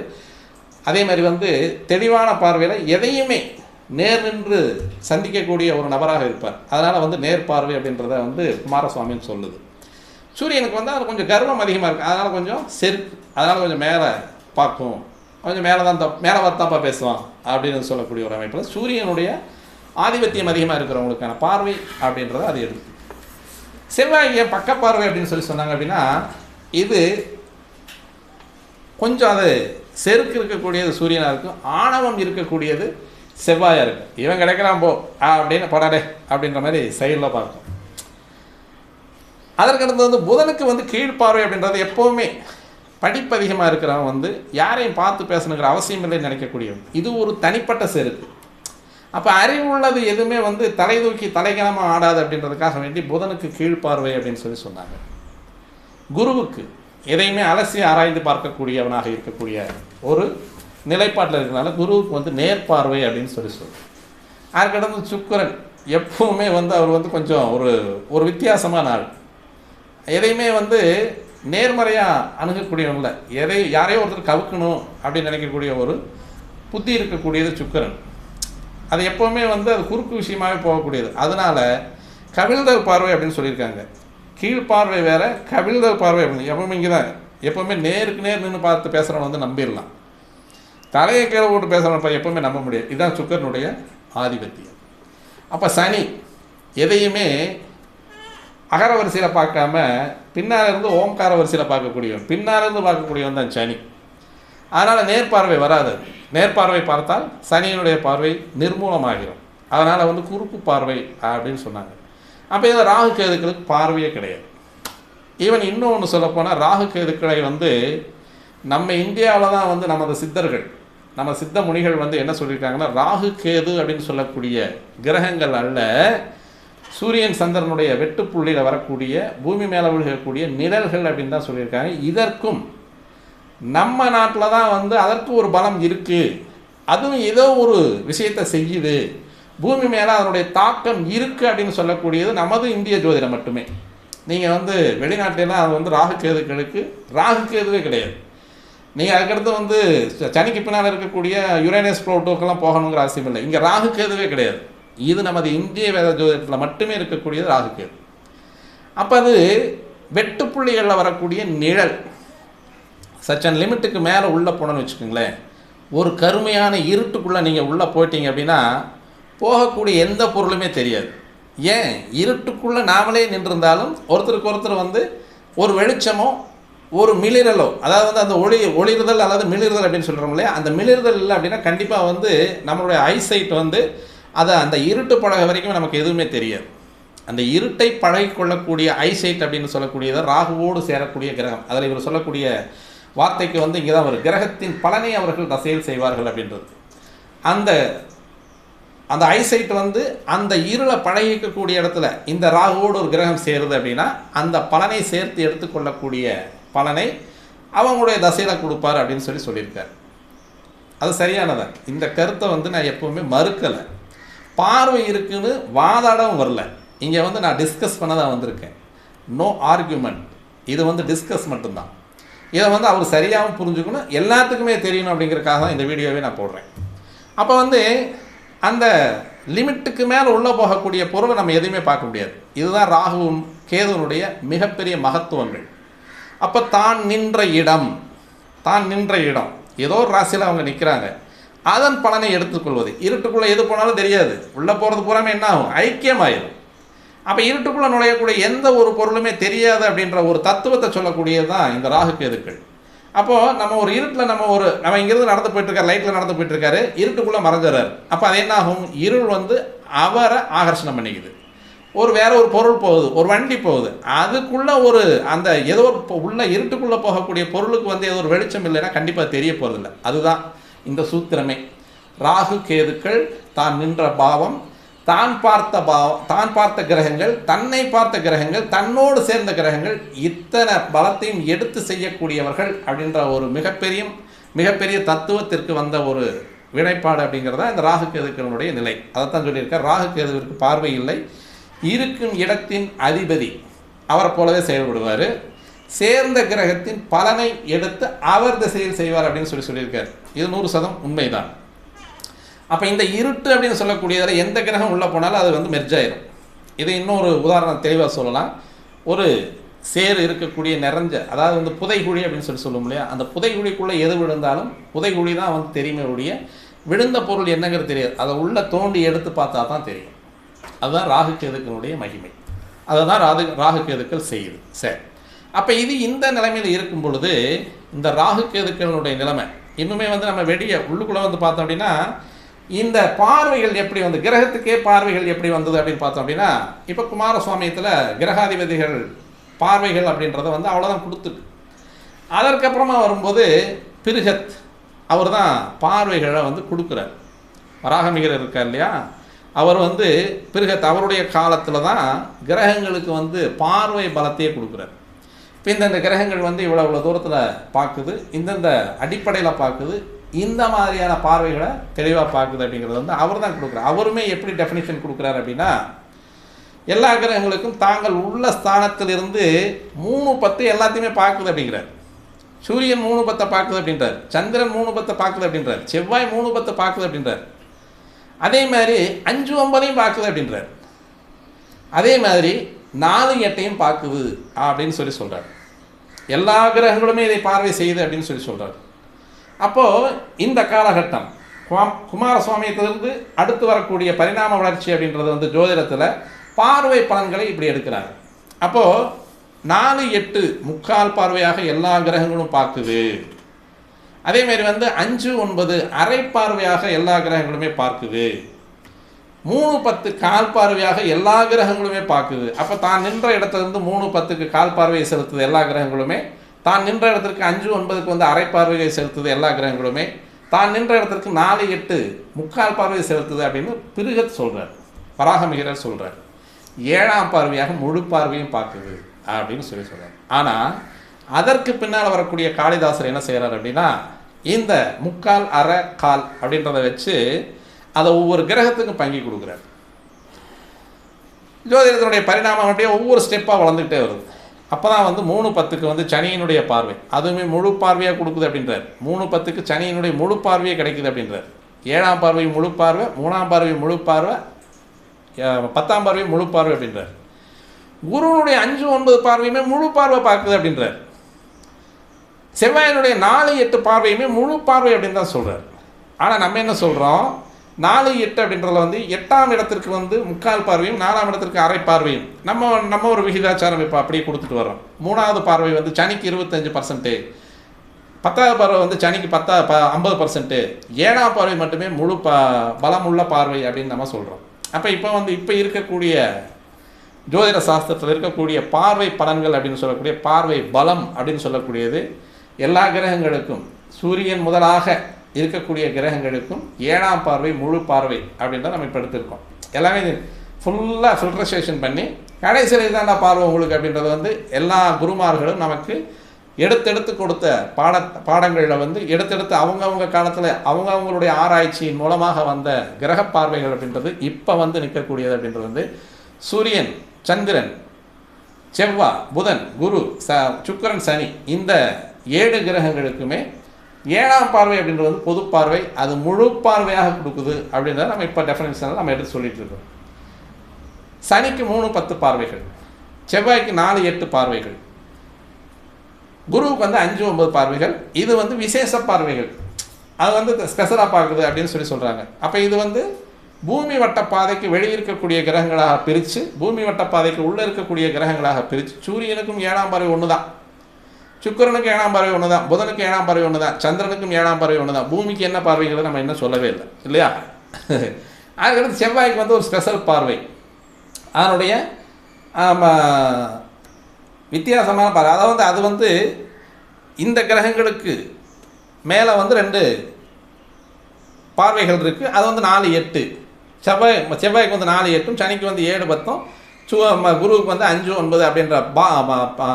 அதே மாதிரி வந்து தெளிவான பார்வையில் எதையுமே நேர் நின்று சந்திக்கக்கூடிய ஒரு நபராக இருப்பார். அதனால் வந்து நேர்பார்வை அப்படின்றத வந்து குமாரசுவாமின்னு சொல்லுது. சூரியனுக்கு வந்து அது கொஞ்சம் கர்வம் அதிகமாக இருக்குது, அதனால் கொஞ்சம் செருக்கு, அதனால் கொஞ்சம் மேலே பார்க்கும், கொஞ்சம் மேலே வரத்தாப்பா பேசுவான் அப்படின்னு சொல்லக்கூடிய ஒரு அமைப்பில் சூரியனுடைய ஆதிபத்தியம் அதிகமாக இருக்கிறவங்களுக்கான பார்வை அப்படின்றத அது எடுத்து. செவ்வாய் ஏன் பக்கப்பார்வை அப்படின்னு சொன்னாங்க அப்படின்னா இது கொஞ்சம் அது செருக்கு இருக்கக்கூடியது சூரியனாக இருக்கும், ஆணவம் இருக்கக்கூடியது செவ்வாயாக இருக்கும். இவன் கிடைக்கிறான் போ அப்படின்னு படாடே அப்படின்ற மாதிரி சைடில் பார்க்கும். அதற்கடுத்து வந்து புதனுக்கு வந்து கீழ்ப்பார்வை அப்படின்றது எப்போவுமே படிப்பு அதிகமாக இருக்கிறவன் வந்து யாரையும் பார்த்து பேசணுங்கிற அவசியம் இல்லைன்னு நினைக்கக்கூடியவன். இது ஒரு தனிப்பட்ட செருக்கு. அப்போ அறிவுள்ளது எதுவுமே வந்து தலை தூக்கி தலைகணமாக ஆடாது அப்படின்றதுக்காக வேண்டி புதனுக்கு கீழ்ப்பார்வை அப்படின்னு சொன்னாங்க. குருவுக்கு எதையுமே அலசி ஆராய்ந்து பார்க்கக்கூடியவனாக இருக்கக்கூடிய ஒரு நிலைப்பாட்டில் இருக்கிறனால குருவுக்கு வந்து நேர்பார்வை அப்படின்னு சொல்லுவோம். அதுக்கடுத்து சுக்கிரன் எப்பவுமே வந்து அவர் வந்து கொஞ்சம் ஒரு வித்தியாசமான ஆள். எதையுமே வந்து நேர்மறையாக அணுகக்கூடியவங்கள யாரையோ ஒருத்தர் கவுக்கணும் அப்படின்னு நினைக்கக்கூடிய ஒரு புத்தி இருக்கக்கூடியது சுக்கிரன். அது எப்போவுமே வந்து அது குறுக்கு விஷயமாகவே போகக்கூடியது. அதனால் கவிழ்தல் பார்வை அப்படின்னு சொல்லியிருக்காங்க. கீழ்ப்பார்வை வேறு, கவிழ்தல் பார்வை அப்படின்னு எப்பவுமே இங்கே தான். எப்போவுமே நேருக்கு நேர் நின்று பார்த்து பேசுகிறவன் வந்து நம்பிடலாம், தலையை கீழே போட்டு பேசுகிறவன் எப்போவுமே நம்ப முடியாது. இதுதான் சுக்கிரனுடைய ஆதிபத்தியம். அப்போ சனி எதையுமே அகர வரிசையில் பார்க்காம பின்னால் இருந்து ஓம்கார வரிசையில் பார்க்கக்கூடியவன், பின்னால் இருந்து பார்க்கக்கூடியவன் தான் சனி. அதனால் நேர்பார்வை வராது. நேர்பார்வை பார்த்தால் சனியினுடைய பார்வை நிர்மூலமாகிடும். அதனால் வந்து குறுக்கு பார்வை அப்படின்னு சொன்னாங்க. அப்போ இதில் ராகு கேதுக்களுக்கு பார்வையே கிடையாது. ஈவன் இன்னொன்று சொல்லப்போனால் ராகு கேதுக்களை வந்து நம்ம இந்தியாவில் தான் வந்து நமது சித்தர்கள், நம்ம சித்த முனிகள் வந்து என்ன சொல்லியிருக்காங்கன்னா ராகு கேது அப்படின்னு சொல்லக்கூடிய கிரகங்கள் அல்ல, சூரியன் சந்திரனுடைய வெட்டுப்புள்ளியில் வரக்கூடிய பூமி மேலே விழுகக்கூடிய நிழல்கள் அப்படின்னு தான் சொல்லியிருக்காங்க. இதற்கும் நம்ம நாட்டில் தான் வந்து அதற்கு ஒரு பலம் இருக்குது, அதுவும் ஏதோ ஒரு விஷயத்தை செய்யுது, பூமி மேலே அதனுடைய தாக்கம் இருக்குது அப்படின்னு சொல்லக்கூடியது நமது இந்திய ஜோதிடம் மட்டுமே. நீங்கள் வந்து வெளிநாட்டிலலாம் அது வந்து ராகு கேதுக்களுக்கு ராகு கேதுவே கிடையாது. நீங்கள் அதுக்கடுத்து வந்து சனிக்கு பின்னால் இருக்கக்கூடிய யுரேனஸ் ப்ளூட்டோக்கெல்லாம் போகணுங்கிற அவசியம் இல்லை. இங்கே ராகு கேதுவே கிடையாது. இது நமது இந்திய வேத ஜோதிடத்தில் மட்டுமே இருக்கக்கூடியது ராகு கேது. அப்போ அது வெட்டுப்புள்ளிகளில் வரக்கூடிய நிழல் சச்சன் லிமிட்டுக்கு மேலே உள்ளே போனோன்னு வச்சுக்கோங்களேன், ஒரு கருமையான இருட்டுக்குள்ளே நீங்கள் உள்ளே போயிட்டீங்க அப்படின்னா போகக்கூடிய எந்த பொருளுமே தெரியாது. ஏன், இருட்டுக்குள்ளே நாமளே நின்றிருந்தாலும் ஒருத்தருக்கு ஒருத்தர் வந்து ஒரு வெளிச்சமோ ஒரு மிளிரலோ, அதாவது வந்து அந்த ஒளிறுதல் அல்லது மிளிறுதல் அப்படின்னு சொல்கிறோம் இல்லையா, அந்த மிளிறுதல் இல்லை அப்படின்னா கண்டிப்பாக வந்து நம்மளுடைய ஐசைட் வந்து அதை அந்த இருட்டு பழக வரைக்கும் நமக்கு எதுவுமே தெரியாது. அந்த இருட்டை பழகி கொள்ளக்கூடிய ஐசைட் அப்படின்னு சொல்லக்கூடியதை ராகுவோடு சேரக்கூடிய கிரகம். அதில் இவர் சொல்லக்கூடிய வார்த்தைக்கு வந்து இங்கே தான் ஒரு கிரகத்தின் பலனை அவர்கள் ரசையில் செய்வார்கள் அப்படின்றது. அந்த அந்த ஐசைட் வந்து அந்த இருளை பழகிக்கக்கூடிய இடத்துல இந்த ராகுவோடு ஒரு கிரகம் சேருது அப்படின்னா அந்த பலனை சேர்த்து எடுத்துக்கொள்ளக்கூடிய பலனை அவங்களுடைய தசையில் கொடுப்பார் அப்படின்னு சொல்லியிருக்கார். அது சரியானதான். இந்த கருத்தை வந்து நான் எப்போவுமே மறுக்கலை. பார்வை இருக்குன்னு வாதாடவும் வரல. இங்கே வந்து நான் டிஸ்கஸ் பண்ண தான் வந்திருக்கேன். No argument. இது வந்து டிஸ்கஸ் மட்டும்தான். இதை வந்து அவர் சரியாகவும் புரிஞ்சுக்கணும், எல்லாத்துக்குமே தெரியணும் அப்படிங்கிறதுக்காக தான் இந்த வீடியோவே நான் போடுறேன். அப்போ வந்து அந்த லிமிட்டுக்கு மேலே உள்ளே போகக்கூடிய பொருளை நம்ம எதுவுமே பார்க்க முடியாது. இதுதான் ராகுவும் கேதுவனுடைய மிகப்பெரிய மகத்துவங்கள். அப்போ தான் நின்ற இடம் ஏதோ ஒரு ராசியில் அவங்க நிற்கிறாங்க, அதன் பலனை எடுத்துக்கொள்வது. இருட்டுக்குள்ளே எது போனாலும் தெரியாது, உள்ளே போகிறது பூராமே என்ன ஆகும், ஐக்கியமாயிடும். அப்போ இருட்டுக்குள்ளே நுழையக்கூடிய எந்த ஒரு பொருளுமே தெரியாது அப்படின்ற ஒரு தத்துவத்தை சொல்லக்கூடியது தான் இந்த ராகு கேதுக்கள். அப்போது நம்ம ஒரு இருட்டில் நம்ம இங்கேருந்து நடந்து போயிட்டுருக்காரு, லைட்டில் நடந்து போயிட்டுருக்காரு, இருட்டுக்குள்ளே மறைஞ்சிடறாரு. அப்போ அது என்ன ஆகும், இருள் வந்து அவரை ஆகர்ஷணம் பண்ணிக்குது. வேற ஒரு பொருள் போகுது, ஒரு வண்டி போகுது, அதுக்குள்ளே ஒரு அந்த ஏதோ ஒரு உள்ள இருட்டுக்குள்ளே போகக்கூடிய பொருளுக்கு வந்து ஏதோ ஒரு வெளிச்சம் இல்லைன்னா கண்டிப்பாக தெரிய போகிறதில்ல. அதுதான் இந்த சூத்திரமே. ராகு கேதுக்கள் தான் நின்ற பாவம், தான் பார்த்த கிரகங்கள், தன்னை பார்த்த கிரகங்கள், தன்னோடு சேர்ந்த கிரகங்கள், இத்தனை பலத்தையும் எடுத்து செய்யக்கூடியவர்கள் அப்படின்ற ஒரு மிகப்பெரிய தத்துவத்திற்கு வந்த ஒரு வினைப்பாடு அப்படிங்கிறதா இந்த ராகு கேதுக்களுடைய நிலை. அதைத்தான் சொல்லியிருக்கார். ராகு கேதுவிற்கு பார்வை இல்லை, இருக்கும் இடத்தின் அதிபதி அவரை போலவே செயல்படுவார், சேர்ந்த கிரகத்தின் பலனை எடுத்து அவர் திசையில் செய்வார் அப்படின்னு சொல்லியிருக்கார். இது 100% உண்மைதான். அப்போ இந்த இருட்டு அப்படின்னு சொல்லக்கூடியதில் எந்த கிரகம் உள்ளே போனாலும் அது வந்து மெர்ஜாயிரும். இது இன்னொரு உதாரணம் தெளிவாக சொல்லலாம். ஒரு சேர் இருக்கக்கூடிய நிறைஞ்ச, அதாவது வந்து புதைகுழி அப்படின்னு சொல்லுவோம் இல்லையா, அந்த புதைகுழிக்குள்ளே எது விழுந்தாலும் புதைகுழி தான் வந்து தெரியுமே ஒழிய விழுந்த பொருள் என்னங்கிறது தெரியாது. அதை உள்ளே தோண்டி எடுத்து பார்த்தா தான் தெரியும். அதுதான் ராகு கேதுக்களுடைய மகிமை. அதை தான் ராகு கேதுக்கள் செய்யுது. சரி, அப்போ இது இந்த நிலைமையில் இருக்கும் பொழுது இந்த ராகு கேதுக்களுடைய நிலைமை இன்னுமே வந்து நம்ம உள்ளுக்குள்ளே வந்து பார்த்தோம் அப்படின்னா இந்த பார்வைகள் எப்படி வந்து கிரகத்துக்கே பார்வைகள் எப்படி வந்தது அப்படின்னு பார்த்தோம் அப்படின்னா, இப்போ குமாரசுவாமியத்தில் கிரகாதிபதிகள் பார்வைகள் அப்படின்றத வந்து அவ்வளோதான் கொடுத்துட்டு, அதற்கப்புறமா வரும்போது பிருகத் அவர் தான் பார்வைகளை வந்து கொடுக்குறார். வராகமிகர் இருக்கார் இல்லையா, அவர் வந்து பிருகத் அவருடைய காலத்தில் தான் கிரகங்களுக்கு வந்து பார்வை பலத்தையே கொடுக்குறார். இப்போ இந்தந்த கிரகங்கள் வந்து இவ்வளோ தூரத்தில் பார்க்குது, இந்தந்த அடிப்படையில் பார்க்குது, இந்த மாதிரியான பார்வைகளை தெளிவாக பார்க்குது அப்படிங்கிறது வந்து அவர் தான் கொடுக்குறார். அவருமே எப்படி டெஃபினிஷன் கொடுக்குறாரு அப்படின்னா, எல்லா கிரகங்களுக்கும் தாங்கள் உள்ள ஸ்தானத்திலிருந்து 3/10 எல்லாத்தையுமே பார்க்குது அப்படிங்கிறார். சூரியன் 3/10 பார்க்குது அப்படின்றார், சந்திரன் 3/10 பார்க்குது அப்படின்றார், செவ்வாய் 3/10 பார்க்குது அப்படின்றார், அதே மாதிரி 5/9 பார்க்குது அப்படின்றார், அதே மாதிரி 4/8 பார்க்குது அப்படின்னு சொல்கிறார். எல்லா கிரகங்களுமே இதை பார்வை செய்யுது அப்படின்னு சொல்கிறார். அப்போது இந்த காலகட்டம் குமாரசுவாமியத்திலிருந்து அடுத்து வரக்கூடிய பரிணாம வளர்ச்சி அப்படின்றது வந்து ஜோதிடத்தில் பார்வை பலன்களை இப்படி எடுக்கிறாங்க. அப்போது 4/8 முக்கால் பார்வையாக எல்லா கிரகங்களும் பார்க்குது. அதேமாரி வந்து 5/9 அரை பார்வையாக எல்லா கிரகங்களுமே பார்க்குது. 3/10 கால் பார்வையாக எல்லா கிரகங்களுமே பார்க்குது. அப்போ தான் நின்ற இடத்துலேருந்து 3/10க்கு கால் பார்வையை செலுத்துது எல்லா கிரகங்களுமே, தான் நின்ற இடத்திற்கு 5/9க்கு வந்து அரை பார்வையை செலுத்துது எல்லா கிரகங்களுமே, தான் நின்ற இடத்திற்கு 4/8 முக்கால் பார்வையை செலுத்துது அப்படின்னு பிருகத் சொல்கிறார், வராகமிகரர் சொல்கிறார். 7ஆம் பார்வையாக முழு பார்வையும் பார்க்குது அப்படின்னு சொல்கிறார். ஆனால் அதற்கு பின்னால் வரக்கூடிய காளிதாசர் என்ன செய்கிறார் அப்படின்னா, இந்த முக்கால் அரை கால் அப்படின்றத வச்சு அதை ஒவ்வொரு கிரகத்துக்கும் பங்கி கொடுக்குறார். ஜோதிடத்தினுடைய பரிணாமம் அப்படியே ஒவ்வொரு ஸ்டெப்பாக வளர்ந்துக்கிட்டே வருது. அப்போ தான் வந்து 3:10க்கு வந்து சனியினுடைய பார்வை, அதுவுமே முழு பார்வையாக கொடுக்குது அப்படின்றார். 3:10க்கு சனியினுடைய முழு பார்வையே கிடைக்குது அப்படின்றார். 7ஆம் பார்வை முழு பார்வை, 3ஆம் பார்வை முழு பார்வை, 10ஆம் பார்வை முழு பார்வை அப்படின்றார். குருனுடைய 5-9 பார்வையுமே முழு பார்வை பார்க்குது அப்படின்றார். செவ்வாயினுடைய 4-8 பார்வையுமே முழு பார்வை அப்படின்னு தான் சொல்கிறார். ஆனால் நம்ம என்ன சொல்கிறோம், 4-8 அப்படின்றதுல வந்து 8ஆம் இடத்திற்கு வந்து முக்கால் பார்வையும் 4ஆம் இடத்திற்கு அரை பார்வையும் நம்ம ஒரு விகிதாச்சாரம் இப்போ அப்படியே கொடுத்துட்டு வரோம். 3ஆவது பார்வை வந்து சனிக்கு 25%, 10ஆவது பார்வை வந்து சனிக்கு 50%, 7ஆம் பார்வை மட்டுமே முழு பலமுள்ள பார்வை அப்படின்னு நம்ம சொல்கிறோம். அப்போ இப்போ இருக்கக்கூடிய ஜோதிட சாஸ்திரத்தில் இருக்கக்கூடிய பார்வை பலன்கள் அப்படின்னு சொல்லக்கூடிய பார்வை பலம் அப்படின்னு சொல்லக்கூடியது எல்லா கிரகங்களுக்கும் சூரியன் முதலாக இருக்கக்கூடிய கிரகங்களுக்கும் 7ஆம் பார்வை முழு பார்வை அப்படின்றத நம்ம இப்போ எடுத்திருக்கோம். எல்லாமே ஃபுல்லாக ஃபில்ட்ரேஷன் பண்ணி கடைசியில் இதாண்டா பார்வை உங்களுக்கு அப்படின்றது வந்து எல்லா குருமார்களும் நமக்கு எடுத்தெடுத்து கொடுத்த பாடங்களில் வந்து எடுத்தெடுத்து அவங்கவுங்க காலத்தில் அவங்களுடைய ஆராய்ச்சியின் மூலமாக வந்த கிரக பார்வைகள் அப்படின்றது இப்போ வந்து நிற்கக்கூடியது அப்படின்றது வந்து சூரியன், சந்திரன், செவ்வாய், புதன், குரு, சுக்கிரன், சனி இந்த 7 கிரகங்களுக்குமே 7ஆம் பார்வை அப்படின்றது வந்து பொது பார்வை, அது முழு பார்வையாக கொடுக்குது அப்படின்றத நம்ம இப்போ டெஃபினேஷனில் நம்ம எடுத்து சொல்லிட்டு இருக்கோம். சனிக்கு 3-10 பார்வைகள், செவ்வாய்க்கு 4-8 பார்வைகள், குருவுக்கு வந்து 5-9 பார்வைகள். இது வந்து விசேஷ பார்வைகள், அது வந்து ஸ்பெஷலாக பார்க்குது அப்படின்னு சொல்கிறாங்க. அப்போ இது வந்து பூமி வட்ட பாதைக்கு வெளியே இருக்கக்கூடிய கிரகங்களாக பிரித்து, பூமி வட்ட பாதைக்கு உள்ளே இருக்கக்கூடிய கிரகங்களாக பிரித்து, சூரியனுக்கும் 7ஆம் பார்வை ஒன்று தான், சுக்கிரனுக்கு 7ஆம் பார்வை ஒன்று தான், புதனுக்கு 7ஆம் பார்வை ஒன்று தான், சந்திரனுக்கும் 7ஆம் பார்வை ஒன்று தான். பூமிக்கு என்ன பார்வைகளை நம்ம இன்னும் சொல்லவே இல்லை இல்லையா? அதுக்கடுத்து செவ்வாய்க்கு வந்து ஒரு ஸ்பெஷல் பார்வை, அதனுடைய வித்தியாசமான பார்வை. அதாவது அது வந்து இந்த கிரகங்களுக்கு மேலே வந்து 2 பார்வைகள் இருக்குது. அது வந்து 4-8, செவ்வாய்க்கு வந்து 4-8, சனிக்கு வந்து 7-10, குருவுக்கு வந்து 5-9 அப்படின்ற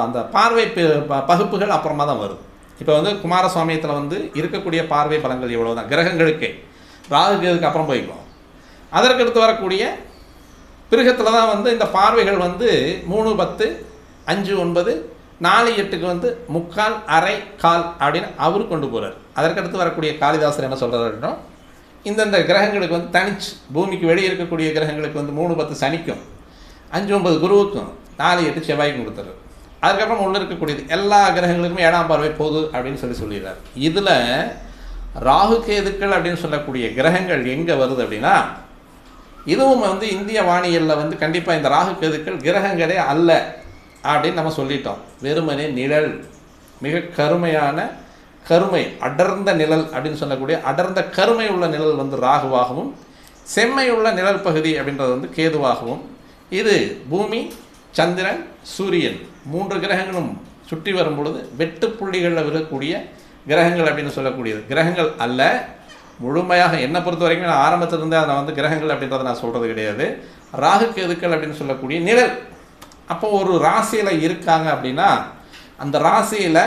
அந்த பார்வை பகுப்புகள் அப்புறமா தான் வருது. இப்போ வந்து குமாரசுவாமியத்தில் வந்து இருக்கக்கூடிய பார்வை பலங்கள் இவ்வளோ தான் கிரகங்களுக்கே. ராகுக்கு அப்புறம் போய்க்கும். அதற்கடுத்து வரக்கூடிய பிருகத்தில் தான் வந்து இந்த பார்வைகள் வந்து 3-10, 5-9, 4-8க்கு வந்து முக்கால், அரை, கால் அப்படின்னு அவர் கொண்டு போகிறார். அதற்கடுத்து வரக்கூடிய காளிதாசர் என்ன சொல்கிறார் அப்படின்னா, இந்தந்த கிரகங்களுக்கு வந்து தனிச்சு பூமிக்கு வெளியே இருக்கக்கூடிய கிரகங்களுக்கு வந்து 3-10 சனிக்கும், 5-9 குருவுக்கும், 4-8 செவ்வாய்க்கும் கொடுத்துரு. அதுக்கப்புறம் உள்ள இருக்கக்கூடியது எல்லா கிரகங்களுக்குமே 7ஆம் பார்வை போகுது அப்படின்னு சொல்லிடுறார். இதில் ராகு கேதுக்கள் அப்படின்னு சொல்லக்கூடிய கிரகங்கள் எங்கே வருது அப்படின்னா, இதுவும் வந்து இந்திய வானியலில் வந்து கண்டிப்பாக இந்த ராகு கேதுக்கள் கிரகங்களே அல்ல அப்படின்னு நம்ம சொல்லிட்டோம். வெறுமனே நிழல், மிக கருமை அடர்ந்த நிழல் அப்படின்னு சொல்லக்கூடிய அடர்ந்த கருமை உள்ள நிழல் வந்து ராகுவாகவும், செம்மை உள்ள நிழல் பகுதி அப்படின்றது வந்து கேதுவாகவும், இது பூமி, சந்திரன், சூரியன் 3 கிரகங்களும் சுற்றி வரும் பொழுது வெட்டு புள்ளிகளில் விழக்கூடிய கிரகங்கள் அப்படின்னு சொல்லக்கூடியது கிரகங்கள் அல்ல. முழுமையாக என்னை பொறுத்த வரைக்கும் நான் ஆரம்பத்திலிருந்தே அதை வந்து கிரகங்கள் அப்படின்றத நான் சொல்கிறது கிடையாது. ராகு கேதுக்கள் அப்படின்னு சொல்லக்கூடிய நிழல். அப்போ ஒரு ராசியில் இருக்காங்க அப்படின்னா, அந்த ராசியில்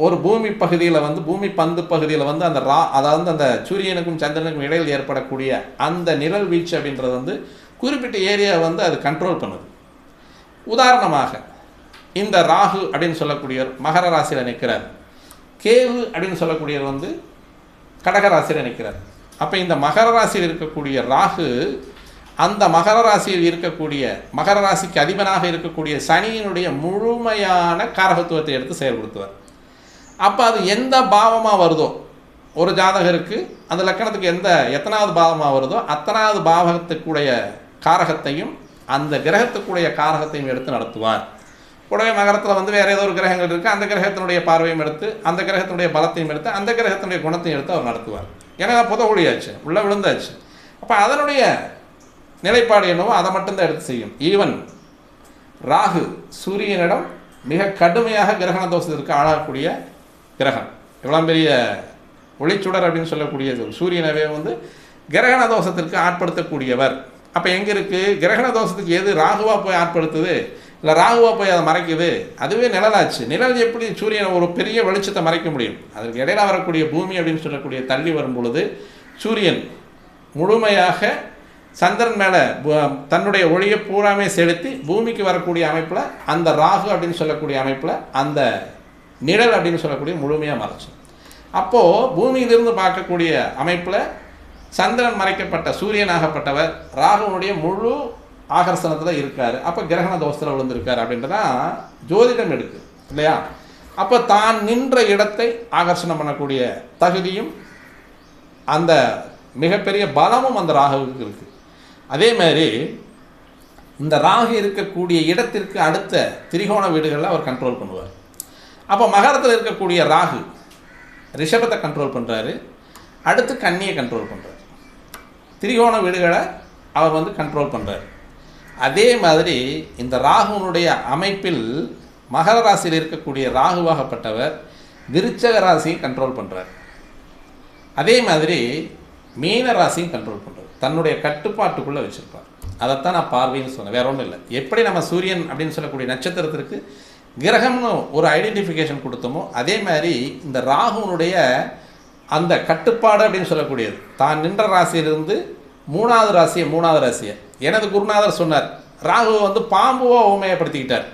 ஒரு பூமி பகுதியில் வந்து பூமி பந்து பகுதியில் வந்து அந்த அதாவது அந்த சூரியனுக்கும் சந்திரனுக்கும் இடையில் ஏற்படக்கூடிய அந்த நிழல் வீழ்ச்சி அப்படின்றது வந்து குறிப்பிட்ட ஏரியா வந்து அது கண்ட்ரோல் பண்ணுது. உதாரணமாக இந்த ராகு அப்படின்னு சொல்லக்கூடியவர் மகர ராசியில் நிற்கிறார், கேது அப்படின்னு சொல்லக்கூடியவர் வந்து கடக ராசியில் நிற்கிறார். அப்போ இந்த மகர ராசியில் இருக்கக்கூடிய ராகு அந்த மகர ராசியில் இருக்கக்கூடிய மகர ராசிக்கு அதிபனாக இருக்கக்கூடிய சனியினுடைய முழுமையான காரகத்துவத்தை எடுத்து செயல்படுத்துவார். அப்போ அது எந்த பாவமாக வருதோ, ஒரு ஜாதகருக்கு அந்த லக்கணத்துக்கு எத்தனாவது பாவமாக வருதோ அத்தனாவது பாவகத்துக்குடைய காரகத்தையும் அந்த கிரகத்துக்குடைய காரகத்தையும் எடுத்து நடத்துவார். கூடவே மகரத்தில் வந்து வேறு ஏதோ ஒரு கிரகங்கள் இருக்குது, அந்த கிரகத்தினுடைய பார்வையும் எடுத்து, அந்த கிரகத்தினுடைய பலத்தையும் எடுத்து, அந்த கிரகத்தினுடைய குணத்தையும் எடுத்து அவர் நடத்துவார். ஏன்னா புதகுழியாச்சு, உள்ளே விழுந்தாச்சு. அப்போ அதனுடைய நிலைப்பாடு என்னவோ அதை மட்டும்தான் எடுத்து செய்யும். ஈவன் ராகு சூரியனிடம் மிக கடுமையாக கிரகண தோஷத்திற்கு ஆளாகக்கூடிய கிரகம், எவ்வளோ பெரிய ஒளிச்சுடர் அப்படின்னு சொல்லக்கூடிய சூரியனவே வந்து கிரகண தோஷத்திற்கு ஆட்படுத்தக்கூடியவர். அப்போ எங்கே இருக்குது கிரகண தோஷத்துக்கு? எது ராகுவாக போய் ஆட்படுத்துது, இல்லை ராகுவா போய் அதை மறைக்குது, அதுவே நிழலாச்சு. நிழல் எப்படி சூரியன் ஒரு பெரிய வெளிச்சத்தை மறைக்க முடியும்? அதற்கு இடையில வரக்கூடிய பூமி அப்படின்னு சொல்லக்கூடிய தள்ளி வரும் பொழுது சூரியன் முழுமையாக சந்திரன் மேலே தன்னுடைய ஒளியை பூராமே செலுத்தி பூமிக்கு வரக்கூடிய அமைப்பில் அந்த ராகு அப்படின்னு சொல்லக்கூடிய அமைப்பில் அந்த நிழல் அப்படின்னு சொல்லக்கூடிய முழுமையாக மறைச்சு. அப்போது பூமியிலிருந்து பார்க்கக்கூடிய அமைப்பில் சந்திரன் மறைக்கப்பட்ட சூரியனாகப்பட்டவர் ராகுனுடைய முழு ஆகர்ஷணத்தில் இருக்கார். அப்போ கிரகண தோஷத்தில் விழுந்திருக்கார் அப்படின்றதான் ஜோதிடம் எடுக்கு இல்லையா? அப்போ தான் நின்ற இடத்தை ஆகர்ஷணம் பண்ணக்கூடிய தகுதியும் அந்த மிகப்பெரிய பலமும் அந்த ராகுவுக்கு இருக்குது. அதே மாதிரி இந்த ராகு இருக்கக்கூடிய இடத்திற்கு அடுத்த திரிகோண வீடுகளில் அவர் கண்ட்ரோல் பண்ணுவார். அப்போ மகரத்தில் இருக்கக்கூடிய ராகு ரிஷபத்தை கண்ட்ரோல் பண்ணுறாரு, அடுத்து கன்னியை கண்ட்ரோல் பண்ணுறாரு, திரிகோண வீடுகளை அவர் வந்து கண்ட்ரோல் பண்ணுறார். அதே மாதிரி இந்த ராகுனுடைய அமைப்பில் மகர ராசியில் இருக்கக்கூடிய ராகுவாகப்பட்டவர் விருச்சக ராசியை கண்ட்ரோல் பண்ணுறார். அதே மாதிரி மீன ராசியும் கண்ட்ரோல் பண்ணுறார், தன்னுடைய கட்டுப்பாட்டுக்குள்ளே வச்சுருப்பார். அதைத்தான் நான் பார்வைன்னு சொன்னேன், வேற ஒன்றும் இல்லை. எப்படி நம்ம சூரியன் அப்படின்னு சொல்லக்கூடிய நட்சத்திரத்திற்கு கிரகம்னு ஒரு ஐடென்டிஃபிகேஷன் கொடுத்தோமோ அதே மாதிரி இந்த ராகுனுடைய அந்த கட்டுப்பாடு அப்படின்னு சொல்லக்கூடியது தான் நின்ற ராசியிலிருந்து மூணாவது ராசியை எனது குருநாதர் சொன்னார், ராகு வந்து பாம்புவோ உண்மையப்படுத்திக்கிட்டார்.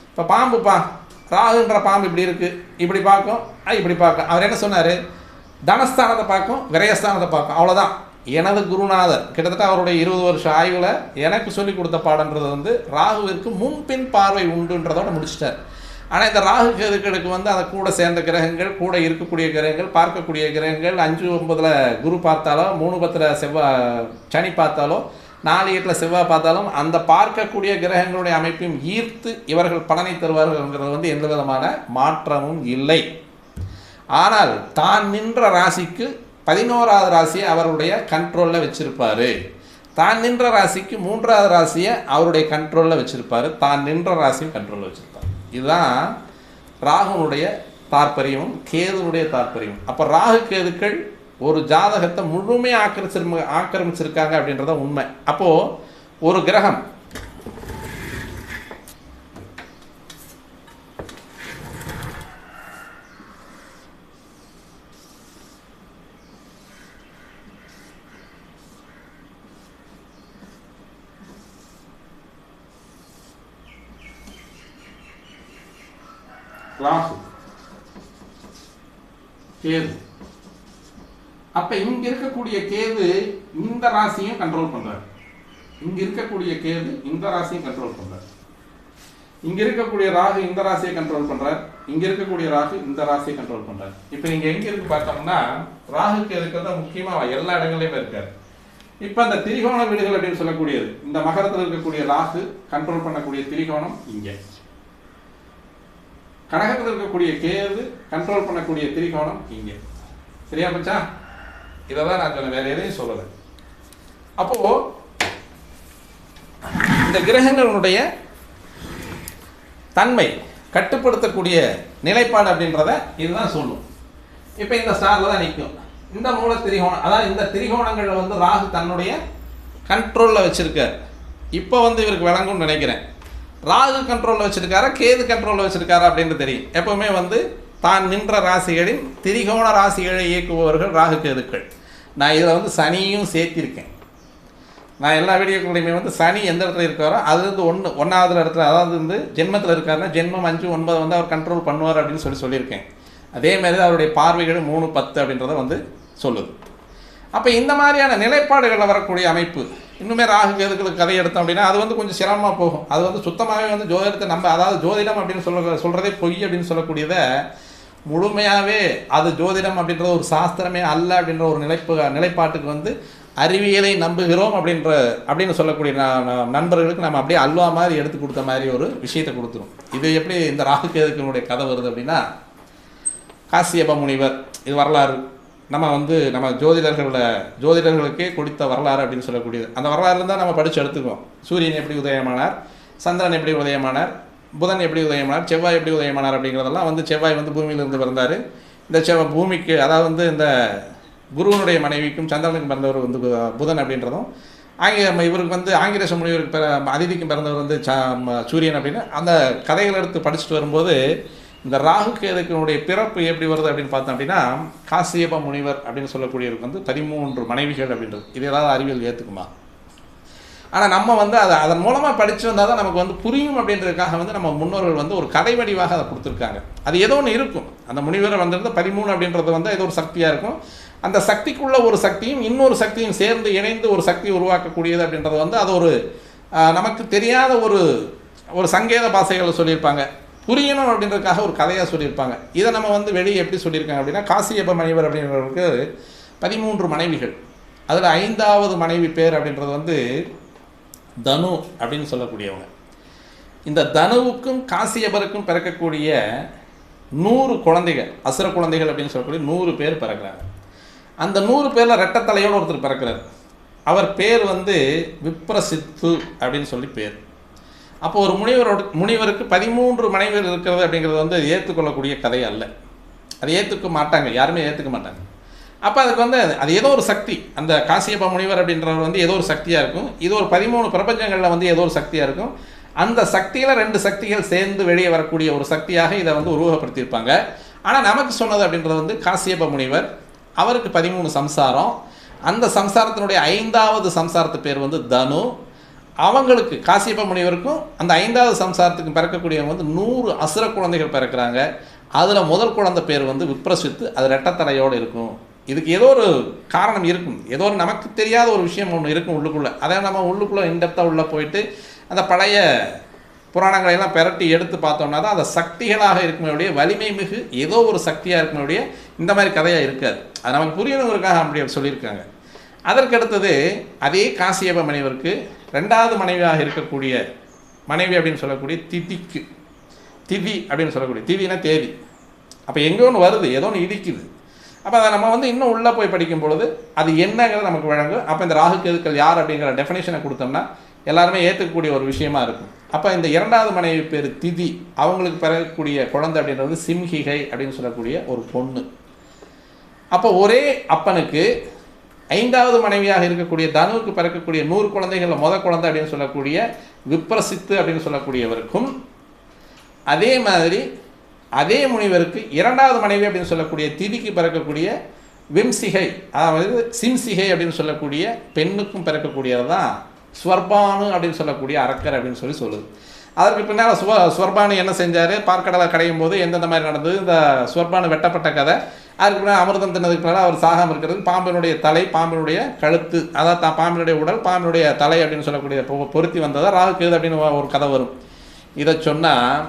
இப்போ பாம்புப்பா ராகுன்ற பாம்பு இப்படி இருக்குது, இப்படி பார்க்கும், இப்படி பார்க்கும். அவர் என்ன சொன்னார், தனஸ்தானத்தை பார்க்கும், விரயஸ்தானத்தை பார்க்கும், அவ்வளோதான். எனது குருநாதர் கிட்டத்தட்ட அவருடைய 20 வருஷ ஆய்வில் எனக்கு சொல்லிக் கொடுத்த பாடன்றது வந்து ராகுவிற்கு முன்பின் பார்வை உண்டுன்றதோட முடிச்சிட்டார். ஆனால் இந்த ராகு கேதுக்களுக்கு வந்து அதை கூட சேர்ந்த கிரகங்கள், கூட இருக்கக்கூடிய கிரகங்கள், பார்க்கக்கூடிய கிரகங்கள் 5-9 குரு பார்த்தாலோ, 3-10 சனி பார்த்தாலோ, 4-8 செவ்வாய் பார்த்தாலும் அந்த பார்க்கக்கூடிய கிரகங்களுடைய அமைப்பையும் ஈர்த்து இவர்கள் பலனை தருவார்கள்ங்கிறது வந்து எந்த விதமான மாற்றமும் இல்லை. ஆனால் தான் நின்ற ராசிக்கு 11வது ராசியை அவருடைய கண்ட்ரோலில் வச்சிருப்பார், தான் நின்ற ராசிக்கு 3வது ராசியை அவருடைய கண்ட்ரோலில் வச்சிருப்பார், தான் நின்ற ராசியும் கண்ட்ரோலில் வச்சிருப்பார். இதுதான் ராகுனுடைய தாற்பயமும் கேதுனுடைய தாற்பயமும். அப்போ ராகு கேதுக்கள் ஒரு ஜாதகத்தை முழுமையாக ஆக்கிரமிச்சிருக்காங்க அப்படின்றத உண்மை. அப்போது ஒரு கிரகம் ராகு கேது, அப்ப இங்க இருக்கக்கூடிய கேது இந்த ராசியும் கண்ட்ரோல் பண்றாரு, இங்க இருக்கக்கூடிய கேது இந்த ராசியும் கண்ட்ரோல் பண்றாரு, இங்க இருக்கக்கூடிய ராகு இந்த ராசியை கண்ட்ரோல் பண்றார், இங்க இருக்கக்கூடிய ராகு இந்த ராசியை கண்ட்ரோல் பண்றாரு. இப்ப நீங்க எங்க இருக்கு பார்த்தோம்னா ராகு கேதுக்கு முக்கியமா எல்லா இடங்களையுமே இருக்காரு. இப்ப இந்த திரிகோண வீடுகள் அப்படின்னு சொல்லக்கூடியது இந்த மகரத்தில் இருக்கக்கூடிய ராகு கண்ட்ரோல் பண்ணக்கூடிய திரிகோணம் இங்க, கடகத்தில் இருக்கக்கூடிய கேது கண்ட்ரோல் பண்ணக்கூடிய திரிகோணம் இங்கே. சரியா பச்சா? இதை தான் நான் சொல்ல, வேற எதையும் சொல்லலை. அப்போ இந்த கிரகங்களுடைய தன்மை கட்டுப்படுத்தக்கூடிய நிலைப்பாடு அப்படின்றத இதுதான் சொல்லும். இப்போ இந்த ஸ்டார்ல தான் நிற்கும் இந்த மூல திரிகோணம், அதாவது இந்த திரிகோணங்கள் வந்து ராகு தன்னுடைய கண்ட்ரோலில் வச்சிருக்கார். இப்போ வந்து இவருக்கு விளங்கும்னு நினைக்கிறேன். ராகு கண்ட்ரோலில் வச்சிருக்காரா கேது கண்ட்ரோலில் வச்சிருக்காரா அப்படின்னு தெரியும். எப்பவுமே வந்து தான் நின்ற ராசிகளின் திரிகோண ராசிகளை இயக்குபவர்கள் ராகு கேதுக்கள். நான் இதில் வந்து சனியும் சேர்த்திருக்கேன். நான் எல்லா வீடியோக்குள்ளையுமே வந்து சனி எந்த இடத்துல இருக்காரோ அதுலேருந்து 1வது இடத்துல, அதாவது வந்து ஜென்மத்தில் இருக்காருன்னா ஜென்மம் 5, 9 வந்து அவர் கண்ட்ரோல் பண்ணுவார் அப்படின்னு சொல்லியிருக்கேன். அதே மாதிரி அவருடைய பார்வைகள் 3, 10 அப்படின்றத வந்து சொல்லுது. அப்போ இந்த மாதிரியான நிலைப்பாடுகளில் வரக்கூடிய அமைப்பு இன்னுமே ராகு கேதுக்களுக்கு கதை எடுத்தோம் அப்படின்னா அது வந்து கொஞ்சம் சிரமமாக போகும். அது வந்து சுத்தமாகவே வந்து ஜோதிடத்தை நம்ம, அதாவது ஜோதிடம் அப்படின்னு சொல்கிறதே பொய் அப்படின்னு சொல்லக்கூடியதை முழுமையாகவே அது ஜோதிடம் அப்படின்றது ஒரு சாஸ்திரமே அல்ல அப்படின்ற ஒரு நிலைப்பாட்டுக்கு வந்து அறிவியலை நம்புகிறோம் அப்படின்னு சொல்லக்கூடிய நண்பர்களுக்கு நம்ம அப்படியே அல்வா மாதிரி எடுத்து கொடுத்த மாதிரி ஒரு விஷயத்தை கொடுத்துரும். இது எப்படி இந்த ராகு கேதுக்களுடைய கதை வருது அப்படின்னா, காசியப முனிவர், இது வரலாறு நம்ம ஜோதிடர்களுக்கே கொடுத்த வரலாறு அப்படின்னு சொல்லக்கூடியது. அந்த வரலாறு தான் நம்ம படித்து எடுத்துக்குவோம். சூரியன் எப்படி உதயமானார், சந்திரன் எப்படி உதயமானார், புதன் எப்படி உதயமானார், செவ்வாய் எப்படி உதயமானார் அப்படிங்கிறதெல்லாம் வந்து செவ்வாய் வந்து பூமியிலிருந்து பிறந்தார். இந்த பூமிக்கு, அதாவது வந்து இந்த குருவனுடைய மனைவிக்கும் சந்திரனுக்கும் பிறந்தவர் வந்து புதன் அப்படின்றதும், இவருக்கு வந்து ஆங்கிரேச முனிவருக்கு அதிதிக்கும் பிறந்தவர் வந்து சூரியன் அப்படின்னு அந்த கதைகளை எடுத்து படிச்சுட்டு வரும்போது இந்த ராகு கேதுக்களுடைய பிறப்பு எப்படி வருது அப்படின்னு பார்த்தோம் அப்படின்னா காசியப முனிவர் அப்படின்னு சொல்லக்கூடியவருக்கு வந்து 13 மனைவிகள் அப்படின்றது. இது ஏதாவது அறிவியல் ஏற்றுக்குமா? ஆனால் நம்ம வந்து அதன் மூலமாக படித்து வந்தால் தான் நமக்கு வந்து புரியும் அப்படின்றதுக்காக வந்து நம்ம முன்னோர்கள் வந்து ஒரு கதை வடிவாக அதை கொடுத்துருக்காங்க. அது ஏதோ ஒன்று இருக்கும். அந்த முனிவர் வந்திருந்த 13 அப்படின்றது வந்து ஏதோ ஒரு சக்தியாக இருக்கும். அந்த சக்திக்குள்ள ஒரு சக்தியும் இன்னொரு சக்தியும் சேர்ந்து இணைந்து ஒரு சக்தி உருவாக்கக்கூடியது அப்படின்றது வந்து அது ஒரு நமக்கு தெரியாத ஒரு சங்கேத பாஷைகளை சொல்லியிருப்பாங்க. புரியணும் அப்படின்றதுக்காக ஒரு கதையாக சொல்லியிருப்பாங்க. இதை நம்ம வந்து வெளியே எப்படி சொல்லியிருக்காங்க அப்படின்னா காசியப முனிவர் அப்படின்றவருக்கு 13 மனைவிகள். அதில் 5வது மனைவி பேர் அப்படின்றது வந்து தனு அப்படின்னு சொல்லக்கூடியவங்க. இந்த தனுவுக்கும் காசியபருக்கும் பிறக்கக்கூடிய 100 குழந்தைகள், அசுர குழந்தைகள் அப்படின்னு சொல்லக்கூடிய 100 பேர் பிறக்கிறாங்க. அந்த 100 பேரில் ரெட்டத்தலையோடு ஒருத்தர் பிறக்கிறார். அவர் பேர் வந்து விப்ரசித்து அப்படின்னு சொல்லி பேர். அப்போ ஒரு முனிவருக்கு 13 மனைவிகள் இருக்கிறது அப்படிங்கிறது வந்து ஏற்றுக்கொள்ளக்கூடிய கதை அல்ல. அதை ஏற்றுக்க மாட்டாங்க, யாருமே ஏற்றுக்க மாட்டாங்க. அப்போ அதுக்கு வந்து அது ஏதோ ஒரு சக்தி, அந்த காசியப முனிவர் அப்படின்றவர் வந்து ஏதோ ஒரு சக்தியாக இருக்கும். இது ஒரு 13 பிரபஞ்சங்களில் வந்து ஏதோ ஒரு சக்தியாக இருக்கும். அந்த சக்தியில் 2 சக்திகள் சேர்ந்து வெளியே வரக்கூடிய ஒரு சக்தியாக இதை வந்து உருவகப்படுத்தியிருப்பாங்க. ஆனால் நமக்கு சொன்னது அப்படின்றது வந்து காசியப முனிவர், அவருக்கு 13 சம்சாரம். அந்த சம்சாரத்தினுடைய 5வது சம்சாரத்து பேர் வந்து தனு. அவங்களுக்கு காசியப முனிவருக்கும் அந்த 5வது சம்சாரத்துக்கு பிறக்கக்கூடியவங்க வந்து 100 அசுர குழந்தைகள் பிறக்கிறாங்க. அதில் முதல் குழந்தை பேர் வந்து விப்ரசித்து, அது ரெட்டத்தலையோடு இருக்கும். இதுக்கு ஏதோ ஒரு காரணம் இருக்கும், ஏதோ ஒரு நமக்கு தெரியாத ஒரு விஷயம் ஒன்று இருக்கும் உள்ளுக்குள்ளே. அதை நம்ம உள்ளுக்குள்ளே இன்டெப்த்தாக உள்ளே போயிட்டு அந்த பழைய புராணங்களையெல்லாம் பெரட்டி எடுத்து பார்த்தோம்னா தான் அந்த சக்திகளாக இருக்குமே, வலிமை மிகு ஏதோ ஒரு சக்தியாக இருக்குமே, இந்த மாதிரி கதையாக இருக்காது. அது நமக்கு புரியணுங்கிறதுக்காக அப்படி சொல்லியிருக்காங்க. அதற்கடுத்தது அதே காசியப முனிவருக்கு 2வது மனைவியாக இருக்கக்கூடிய மனைவி அப்படின்னு சொல்லக்கூடிய திதிக்கு, திதி அப்படின்னு சொல்லக்கூடிய, திதினா தேதி. அப்போ எங்கே ஒன்று வருது, ஏதோ ஒன்று இடிக்குது. அப்போ அதை நம்ம வந்து இன்னும் உள்ளே போய் படிக்கும் பொழுது அது என்னங்கிறது நமக்கு வழங்கும். அப்போ இந்த ராகு கேதுக்கள் யார் அப்படிங்கிற டெஃபினேஷனை கொடுத்தோம்னா எல்லாருமே ஏற்றுக்கக்கூடிய ஒரு விஷயமா இருக்கும். அப்போ இந்த 2வது மனைவி பேர் திதி, அவங்களுக்கு பிறக்கக்கூடிய குழந்தை அப்படின்றது சிம்ஹிகை அப்படின்னு சொல்லக்கூடிய ஒரு பொண்ணு. அப்போ ஒரே அப்பனுக்கு 5வது மனைவியாக இருக்கக்கூடிய தனுவுக்கு பிறக்கக்கூடிய 100 குழந்தைகளில் முதல் குழந்தை அப்படின்னு சொல்லக்கூடிய விப்ரசித்து அப்படின்னு சொல்லக்கூடியவருக்கும், அதே மாதிரி அதே முனிவருக்கு 2வது மனைவி அப்படின்னு சொல்லக்கூடிய திதிக்கு பிறக்கக்கூடிய விம்சிகை, அதாவது சிம்சிகை அப்படின்னு சொல்லக்கூடிய பெண்ணுக்கும் பிறக்கக்கூடியது தான் ஸ்வர்பானு அப்படின்னு சொல்லக்கூடிய அரக்கர் அப்படின்னு சொல்லுது. அதற்கு பின்னால் ஸ்வர்பானு என்ன செஞ்சார், பார்க்கடலை கடையும் போது எந்தெந்த மாதிரி நடந்தது, இந்த ஸ்வர்பானு வெட்டப்பட்ட கதை. அதுக்கு பின்னால் அமிர்தம் தின்னதுக்கு பின்னால் அவர் சாகாமல் இருக்கிறது, பாம்பினுடைய தலை, பாம்பினுடைய கழுத்து, அதாவது பாம்பினுடைய உடல், பாம்பினுடைய தலை அப்படின்னு சொல்லக்கூடிய பொருத்தி வந்ததாக ராகு கேது அப்படின்னு ஒரு கதை வரும். இதை சொன்னால்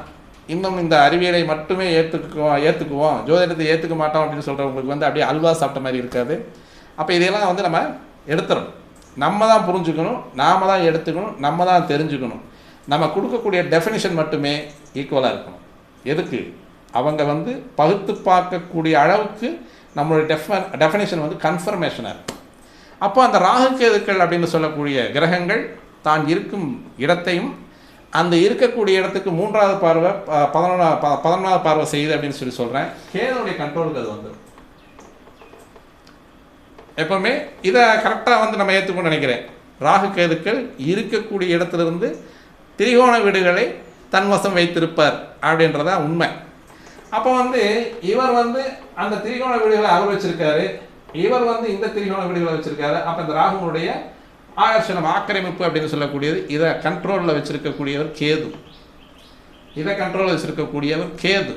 இன்னும் இந்த அறிவியலை மட்டுமே ஏற்றுக்குவோம், ஜோதிடத்தை ஏற்றுக்க மாட்டோம் அப்படின்னு சொல்கிறவங்களுக்கு வந்து அப்படியே அல்வா சாப்பிட்ட மாதிரி இருக்காது. அப்போ இதையெல்லாம் வந்து நம்ம எடுத்துடணும், நம்ம தான் புரிஞ்சுக்கணும், நாம் தான் எடுத்துக்கணும், நம்ம தான் தெரிஞ்சுக்கணும். நம்ம கொடுக்கக்கூடிய டெஃபினிஷன் மட்டுமே ஈக்குவலாக இருக்கணும். எதுக்கு? அவங்க வந்து பகுத்து பார்க்கக்கூடிய அளவுக்கு நம்மளுடைய டெஃபினேஷன் வந்து கன்ஃபர்மேஷனாக இருக்கும். அப்போ அந்த ராகு கேதுக்கள் அப்படின்னு சொல்லக்கூடிய கிரகங்கள் தான் இருக்கும் இடத்தையும் அந்த இருக்கக்கூடிய இடத்துக்கு 3வது பார்வை 11வது பார்வை செய்யுது அப்படின்னு சொல்கிறேன். கேதுனுடைய கண்ட்ரோலுக்கு அது வந்துடும். எப்பவுமே இதை கரெக்டாக வந்து நம்ம ஏற்றுக்கொண்டு நினைக்கிறேன். ராகு கேதுக்கள் இருக்கக்கூடிய இடத்துலேருந்து திரிகோண வீடுகளை தன்வசம் வைத்திருப்பார் அப்படின்றதா உண்மை. அப்போ வந்து இவர் வந்து அந்த திரிகோண வீடுகளை அவர் வச்சிருக்காரு, இவர் வந்து இந்த திரிகோண வீடுகளை வச்சிருக்காரு. அப்போ இந்த ராகுனுடைய ஆகர்ஷணம், ஆக்கிரமிப்பு அப்படின்னு சொல்லக்கூடியது, இதை கண்ட்ரோலில் வச்சிருக்கக்கூடியவர் கேது. இதை கண்ட்ரோலில் வச்சிருக்கக்கூடியவர் கேது.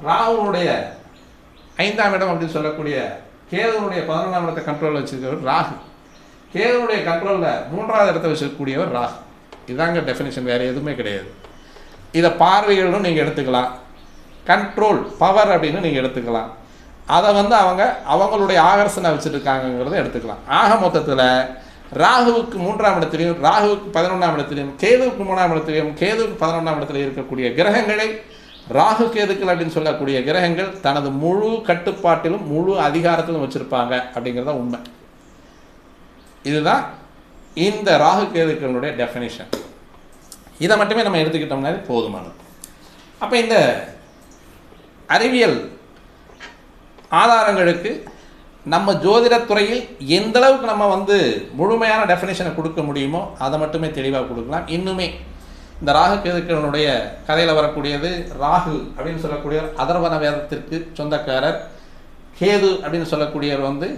ராகுனுடைய 5ஆம் இடம் அப்படின்னு சொல்லக்கூடிய கேதுனுடைய 11ஆம் இடத்தை கண்ட்ரோலில் வச்சிருக்கவர் ராகு. கேதுனுடைய கண்ட்ரோலில் 3வது இடத்தை வச்சிருக்கக்கூடியவர் ராகு. இதாங்க டெஃபினிஷன், வேறு எதுவுமே கிடையாது. இதை பார்வைகளும் நீங்கள் எடுத்துக்கலாம், கண்ட்ரோல் பவர் அப்படின்னு நீங்கள் எடுத்துக்கலாம். அதை வந்து அவங்களுடைய ஆகர்ஷணை வச்சுருக்காங்கிறத எடுத்துக்கலாம். ஆக மொத்தத்தில் ராகுவுக்கு 3ஆம் இடத்திலையும், ராகுவுக்கு 11ஆம் இடத்திலையும், கேதுவுக்கு 3ஆம் இடத்திலையும், கேதுவுக்கு 11ஆம் இடத்துல இருக்கக்கூடிய கிரகங்களை ராகு கேதுக்கள் அப்படின்னு சொல்லக்கூடிய கிரகங்கள் தனது முழு கட்டுப்பாட்டிலும் முழு அதிகாரத்திலும் வச்சுருப்பாங்க அப்படிங்கிறத உண்மை. இதுதான் இந்த ராகு கேதுக்களுடைய டெஃபினிஷன். இதை மட்டுமே நம்ம எடுத்துக்கிட்டோம்னா போதுமானது. அப்போ இந்த அறிவியல் ஆதாரங்களுக்கு நம்ம ஜோதிடத்துறையில் எந்த அளவுக்கு நம்ம வந்து முழுமையான டெஃபினேஷனை கொடுக்க முடியுமோ அதை மட்டுமே தெளிவாக கொடுக்கலாம். இன்னுமே இந்த ராகு கேதுக்களுடைய கதையில் வரக்கூடியது, ராகு அப்படின்னு சொல்லக்கூடிய அதர்வன வேதத்திற்கு சொந்தக்காரர், கேது அப்படின்னு சொல்லக்கூடியவர் வந்து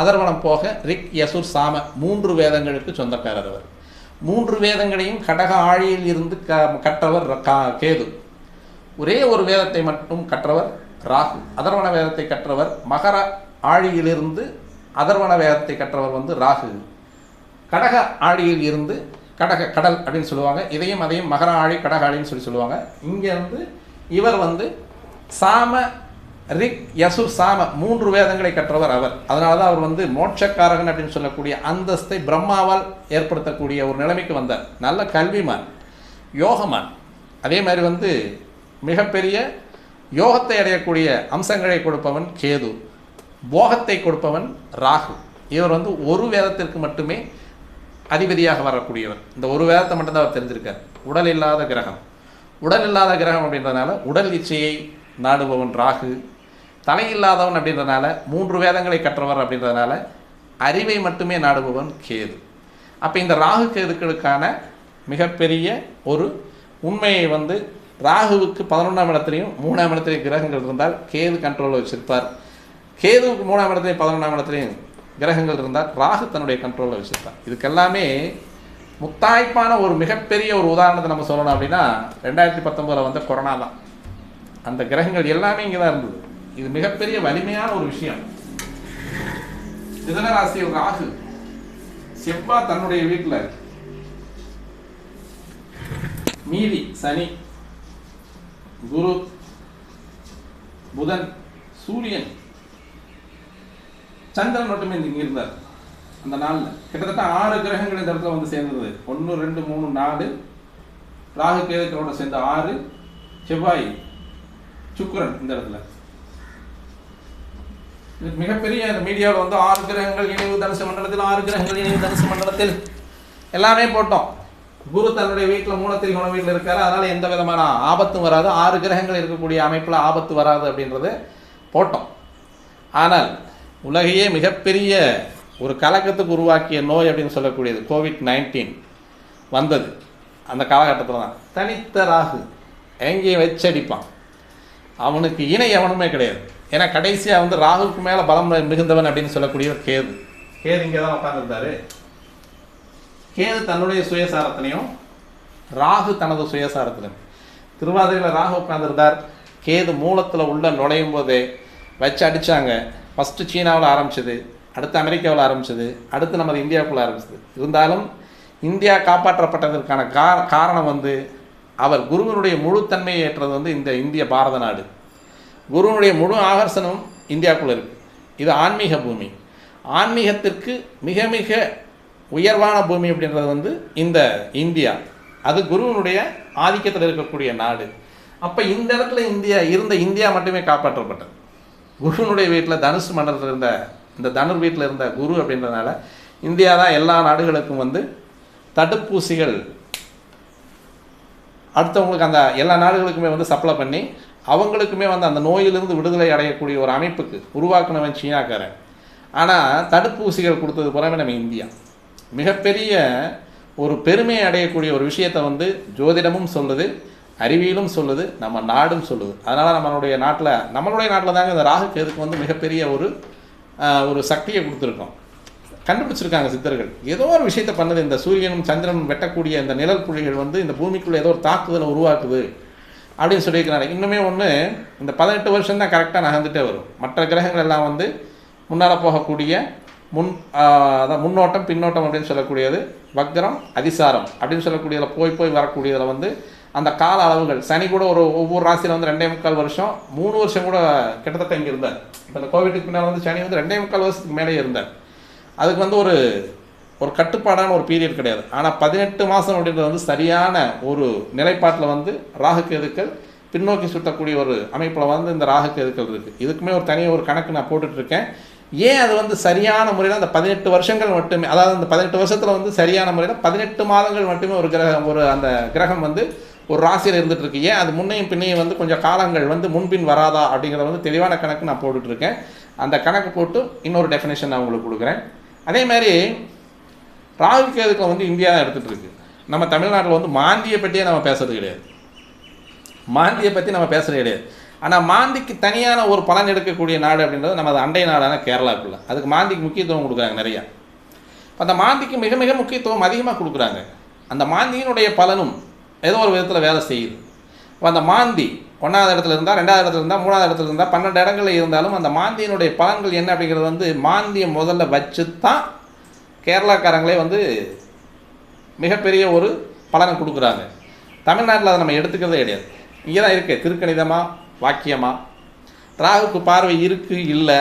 அதர்வனம் போக ரிக் யசுர் சாம 3 வேதங்களுக்கு சொந்தக்காரர். அவர் 3 வேதங்களையும் கடக ஆழியில் இருந்து கற்றவர் கேது. ஒரே ஒரு வேதத்தை மட்டும் கற்றவர் ராகு. அதர்வன வேதத்தை கற்றவர், மகர ஆழியிலிருந்து அதர்வன வேதத்தை கற்றவர் வந்து ராகு. கடக ஆழியில் இருந்து கடல் அப்படின்னு சொல்லுவாங்க. இதையும் அதையும் மகர ஆழி கடக ஆழின்னு சொல்லுவாங்க. இங்கே வந்து இவர் வந்து சாம ரிக் யசுர் சாம 3 வேதங்களை கற்றவர் அவர். அதனால தான் அவர் வந்து மோட்சக்காரகன் அப்படின்னு சொல்லக்கூடிய அந்தஸ்தை பிரம்மாவால் ஏற்படுத்தக்கூடிய ஒரு நிலைமைக்கு வந்தார். நல்ல கல்விமான், யோகமான். அதே மாதிரி வந்து மிகப்பெரிய யோகத்தை அடையக்கூடிய அம்சங்களை கொடுப்பவன் கேது, போகத்தை கொடுப்பவன் ராகு. இவர் வந்து ஒரு வேதத்திற்கு மட்டுமே அதிபதியாக வரக்கூடியவர். இந்த ஒரு வேதத்தை மட்டும்தான் அவர் தெரிஞ்சிருக்கார். உடல் இல்லாத கிரகம். உடல் இல்லாத கிரகம் அப்படின்றதுனால உடல் இச்சையை நாடுபவன் ராகு. தலையில்லாதவன் அப்படின்றதுனால 3 வேதங்களை கற்றவர் அப்படின்றதுனால அறிவை மட்டுமே நாடுபவன் கேது. அப்போ இந்த ராகு கேதுக்களுக்கான மிகப்பெரிய ஒரு உண்மையை வந்து ராகுவுக்கு 11ஆம் இடத்துலையும் 3ஆம் இடத்துலையும் கிரகங்கள் இருந்தால் கேது கண்ட்ரோலில் வச்சிருப்பார். கேதுவுக்கு 3ஆம் இடத்துலையும் 11ஆம் இடத்துலையும் கிரகங்கள் இருந்தால் ராகு தன்னுடைய கண்ட்ரோலில் வச்சுருப்பார். இதுக்கெல்லாமே முத்தாய்ப்பான ஒரு மிகப்பெரிய ஒரு உதாரணத்தை நம்ம சொல்லணும் அப்படின்னா 2019 வந்த கொரோனா தான். அந்த கிரகங்கள் எல்லாமே இங்கே தான் இருந்தது. இது மிகப்பெரிய வலிமையான ஒரு விஷயம். மிதுனராசியில் ராகு, செவ்வாய் தன்னுடைய வீட்டில், மீதி சனி, குரு, புதன், சூரியன், சந்திரன் மட்டுமே இங்கே இருந்தார். அந்த நாளில் கிட்டத்தட்ட 6 கிரகங்கள் இந்த இடத்துல வந்து சேர்ந்தது. 1 2 3 4 ராகு கேதுக்களோட சேர்ந்த 6, செவ்வாய் சுக்கிரன் இந்த இடத்துல. மிகப்பெரிய அந்த மீடியாவில் வந்து 6 கிரகங்கள் இணைவு தனுசு மண்டலத்தில், 6 கிரகங்கள் இணைவு தனுசு மண்டலத்தில் எல்லாமே போட்டோம். குரு தன்னுடைய வீட்டில் மூலத்திரிகோண வீட்டில் இருக்காரு. அதனால் எந்த விதமான ஆபத்தும் வராது. 6 கிரகங்கள் இருக்கக்கூடிய அமைப்பில் ஆபத்து வராது அப்படின்றது போட்டோம். ஆனால் உலகையே மிகப்பெரிய ஒரு கலக்கத்துக்கு உருவாக்கிய நோய் அப்படின்னு சொல்லக்கூடியது கோவிட்-19 வந்தது. அந்த காலகட்டத்தில் தான் தனித்த ராகு எங்கேயும் வச்சடிப்பான். அவனுக்கு இணை எவனுமே கிடையாது. ஏன்னா கடைசியாக வந்து ராகுக்கு மேலே பலம் மிகுந்தவன் அப்படின்னு சொல்லக்கூடியவர் கேது. கேது இங்கே தான் உட்காந்துருந்தாரு. கேது தன்னுடைய சுயசாரத்திலையும் ராகு தனது சுயசாரத்திலையும். திருவாதிரையில் ராகு உட்காந்துருந்தார். கேது மூலத்தில் உள்ள நுழையும் போதே வச்சு அடித்தாங்க. ஃபஸ்ட்டு சீனாவில் ஆரம்பிச்சது, அடுத்து அமெரிக்காவில் ஆரம்பிச்சது, அடுத்து நமது இந்தியாவுக்குள்ளே ஆரம்பிச்சது. இருந்தாலும் இந்தியா காப்பாற்றப்பட்டதற்கான காரணம் வந்து அவர் குருவினுடைய முழுத்தன்மையை ஏற்றது வந்து இந்த இந்திய பாரத நாடு. குருவினுடைய முழு ஆகர்ஷணம் இந்தியாவுக்குள்ளே இருக்குது. இது ஆன்மீக பூமி. ஆன்மீகத்திற்கு மிக மிக உயர்வான பூமி அப்படின்றது வந்து இந்த இந்தியா. அது குருவினுடைய ஆதிக்கத்தில் இருக்கக்கூடிய நாடு. அப்போ இந்த இடத்துல இந்தியா மட்டுமே காப்பாற்றப்பட்டது. குருவினுடைய வீட்டில் தனுசு மண்டலத்தில் இருந்த இந்த தனுர் வீட்டில் இருந்த குரு அப்படின்றதுனால இந்தியா தான் எல்லா நாடுகளுக்கும் வந்து தடுப்பூசிகள் அடுத்தவங்களுக்கு அந்த எல்லா நாடுகளுக்குமே வந்து சப்ளை பண்ணி அவங்களுக்குமே வந்து அந்த நோயிலிருந்து விடுதலை அடையக்கூடிய ஒரு அமைப்புக்கு உருவாக்கினவன் சீனாக்காரன். ஆனால் தடுப்பூசிகள் கொடுத்தது புறமே நம்ம இந்தியா. மிகப்பெரிய ஒரு பெருமை அடையக்கூடிய ஒரு விஷயத்தை வந்து ஜோதிடமும் சொல்லுது, அறிவியலும் சொல்லுது, நம்ம நாடும் சொல்லுது. அதனால் நம்மளுடைய நாட்டில் தாங்க இந்த ராகு கேதுக்கு வந்து மிகப்பெரிய ஒரு சக்தியை கொடுத்துருக்கோம். கண்டுபிடிச்சிருக்காங்க சித்தர்கள். ஏதோ ஒரு விஷயத்தை பண்ணுது. இந்த சூரியனும் சந்திரனும் வெட்டக்கூடிய இந்த நிழல் புள்ளிகள் வந்து இந்த பூமிக்குள்ளே ஏதோ ஒரு தாக்குதலை உருவாக்குது அப்படின்னு சொல்லியிருக்கிறாங்க. இன்னுமே ஒன்று, இந்த 18 வருஷம் தான் கரெக்டாக நகர்ந்துட்டே வரும். மற்ற கிரகங்கள் எல்லாம் வந்து முன்னால் போகக்கூடிய அதான் முன்னோட்டம் பின்னோட்டம் அப்படின்னு சொல்லக்கூடியது, வக்ரம் அதிசாரம் அப்படின்னு சொல்லக்கூடியதில் போய் வரக்கூடியதில் வந்து அந்த கால அளவுகள். சனி கூட ஒவ்வொரு ராசியில் வந்து 2.25 வருஷம் 3 வருஷம் கூட கிட்டத்தட்ட இங்கே இருந்தார். இப்போ இந்த கோவிட்டுக்கு பின்னால் வந்து சனி வந்து 2.25 வருஷத்துக்கு மேலே இருந்தார். அதுக்கு வந்து ஒரு கட்டுப்பாடான ஒரு பீரியட் கிடையாது. ஆனால் 18 மாதம் அப்படின்றது வந்து சரியான ஒரு நிலைப்பாட்டில் வந்து ராகு கேதுக்கள் பின்னோக்கி சுற்றக்கூடிய ஒரு அமைப்பில் வந்து இந்த ராகு கேதுக்கள் இருக்குது. இதுக்குமே ஒரு தனியாக ஒரு கணக்கு நான் போட்டுட்ருக்கேன். ஏன் அது வந்து சரியான முறையில் அந்த 18 வருஷங்கள் மட்டுமே, அதாவது அந்த 18 வருஷத்தில் வந்து சரியான முறையில் 18 மாதங்கள் மட்டுமே அந்த கிரகம் வந்து ஒரு ராசியில் இருந்துகிட்டு இருக்கு. ஏன் அது முன்னையும் பின்னையும் வந்து கொஞ்சம் காலங்கள் வந்து முன்பின் வராதா அப்படிங்கிறத வந்து தெளிவான கணக்கு நான் போட்டுட்ருக்கேன். அந்த கணக்கு போட்டு இன்னொரு டெஃபினேஷன் நான் உங்களுக்கு கொடுக்குறேன். அதே மாதிரி ராகு கேதுக்களை வந்து இந்தியா எடுத்துகிட்டு இருக்கு. நம்ம தமிழ்நாட்டில் வந்து மாந்தியை பற்றியே நம்ம பேசுறது கிடையாது. மாந்தியை பற்றி நம்ம பேசுகிறது கிடையாது. ஆனால் மாந்திக்கு தனியான ஒரு பலன் எடுக்கக்கூடிய நாடு அப்படின்றது நம்ம அது அண்டை நாடான கேரளாக்குள்ள. அதுக்கு மாந்திக்கு முக்கியத்துவம் கொடுக்குறாங்க நிறையா. அந்த மாந்திக்கு மிக மிக முக்கியத்துவம் அதிகமாக கொடுக்குறாங்க. அந்த மாந்தியினுடைய பலனும் ஏதோ ஒரு விதத்தில் வேலை செய்யுது. இப்போ அந்த மாந்தி 1வது இடத்துல இருந்தால், 2வது இடத்துல இருந்தால், 3வது இடத்துல இருந்தால், 12 இடங்களில் இருந்தாலும் அந்த மாந்தியினுடைய பலன்கள் என்ன அப்படிங்கிறது வந்து மாந்தியை முதல்ல வச்சு தான் கேரளாக்காரங்களே வந்து மிகப்பெரிய ஒரு பலனை கொடுக்குறாங்க. தமிழ்நாட்டில் அதை நம்ம எடுத்துக்கிறதே கிடையாது. இங்கே தான் இருக்குது திருக்கணிதமா வாக்கியமா ராகுக்கு பார்வை இருக்குது இல்லை.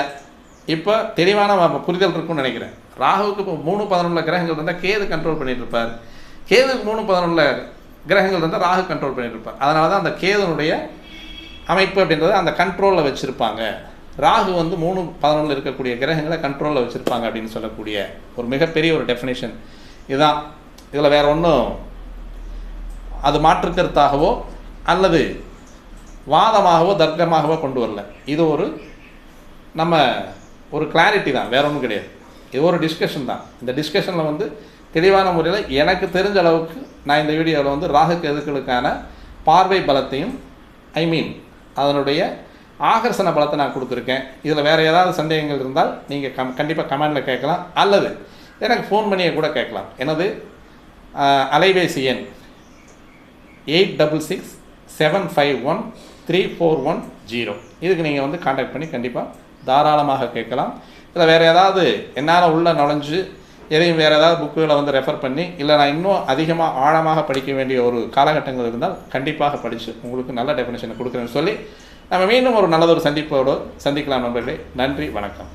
இப்போ தெளிவான புரிதல் இருக்குன்னு நினைக்கிறேன். ராகுவுக்கு இப்போ 3-11 கிரகங்கள் இருந்தால் கேது கண்ட்ரோல் பண்ணிகிட்டு இருப்பார். கேதுக்கு 3-11 கிரகங்கள் இருந்தால் ராகு கண்ட்ரோல் பண்ணிகிட்டு இருப்பார். அதனால தான் அந்த கேதுனுடைய அமைப்பு அப்படின்றத அந்த கண்ட்ரோலில் வச்சுருப்பாங்க. ராகு வந்து 3-11 இருக்கக்கூடிய கிரகங்களை கண்ட்ரோலில் வச்சுருப்பாங்க அப்படின்னு சொல்லக்கூடிய ஒரு மிகப்பெரிய ஒரு டெஃபினேஷன் இதுதான். இதில் வேறு ஒன்றும் அது மாற்றுக்கருத்தாகவோ அல்லது வாதமாகவோ தர்க்கமாகவோ கொண்டு வரல. இது ஒரு நம்ம ஒரு கிளாரிட்டி தான், வேற ஒன்றும் கிடையாது. இது ஒரு டிஸ்கஷன் தான். இந்த டிஸ்கஷனில் வந்து தெளிவான முறையில் எனக்கு தெரிஞ்ச அளவுக்கு நான் இந்த வீடியோவில் வந்து ராகு கேதுக்களுக்கான பார்வை பலத்தையும் அதனுடைய ஆகர்ஷண பலத்தை நான் கொடுத்துருக்கேன். இதில் வேறு ஏதாவது சந்தேகங்கள் இருந்தால் நீங்கள் கண்டிப்பாக கமெண்டில் கேட்கலாம், அல்லது எனக்கு ஃபோன் பண்ணியே கூட கேட்கலாம். எனது அலைபேசி எண் 8667513410. இதுக்கு நீங்கள் வந்து காண்டாக்ட் பண்ணி கண்டிப்பாக தாராளமாக கேட்கலாம். இதில் வேறு ஏதாவது என்னால் உள்ள நுழைஞ்சு எதையும் வேறு ஏதாவது புக்குகளை வந்து ரெஃபர் பண்ணி, இல்லை நான் இன்னும் அதிகமாக ஆழமாக படிக்க வேண்டிய ஒரு காலகட்டங்கள் இருந்தால் கண்டிப்பாக படித்து உங்களுக்கு நல்ல டெஃபினேஷனை கொடுக்குறேன்னு சொல்லி நம்ம மீண்டும் ஒரு நல்லதொரு சந்திப்போடு சந்திக்கலாம் நண்பர்களே. நன்றி, வணக்கம்.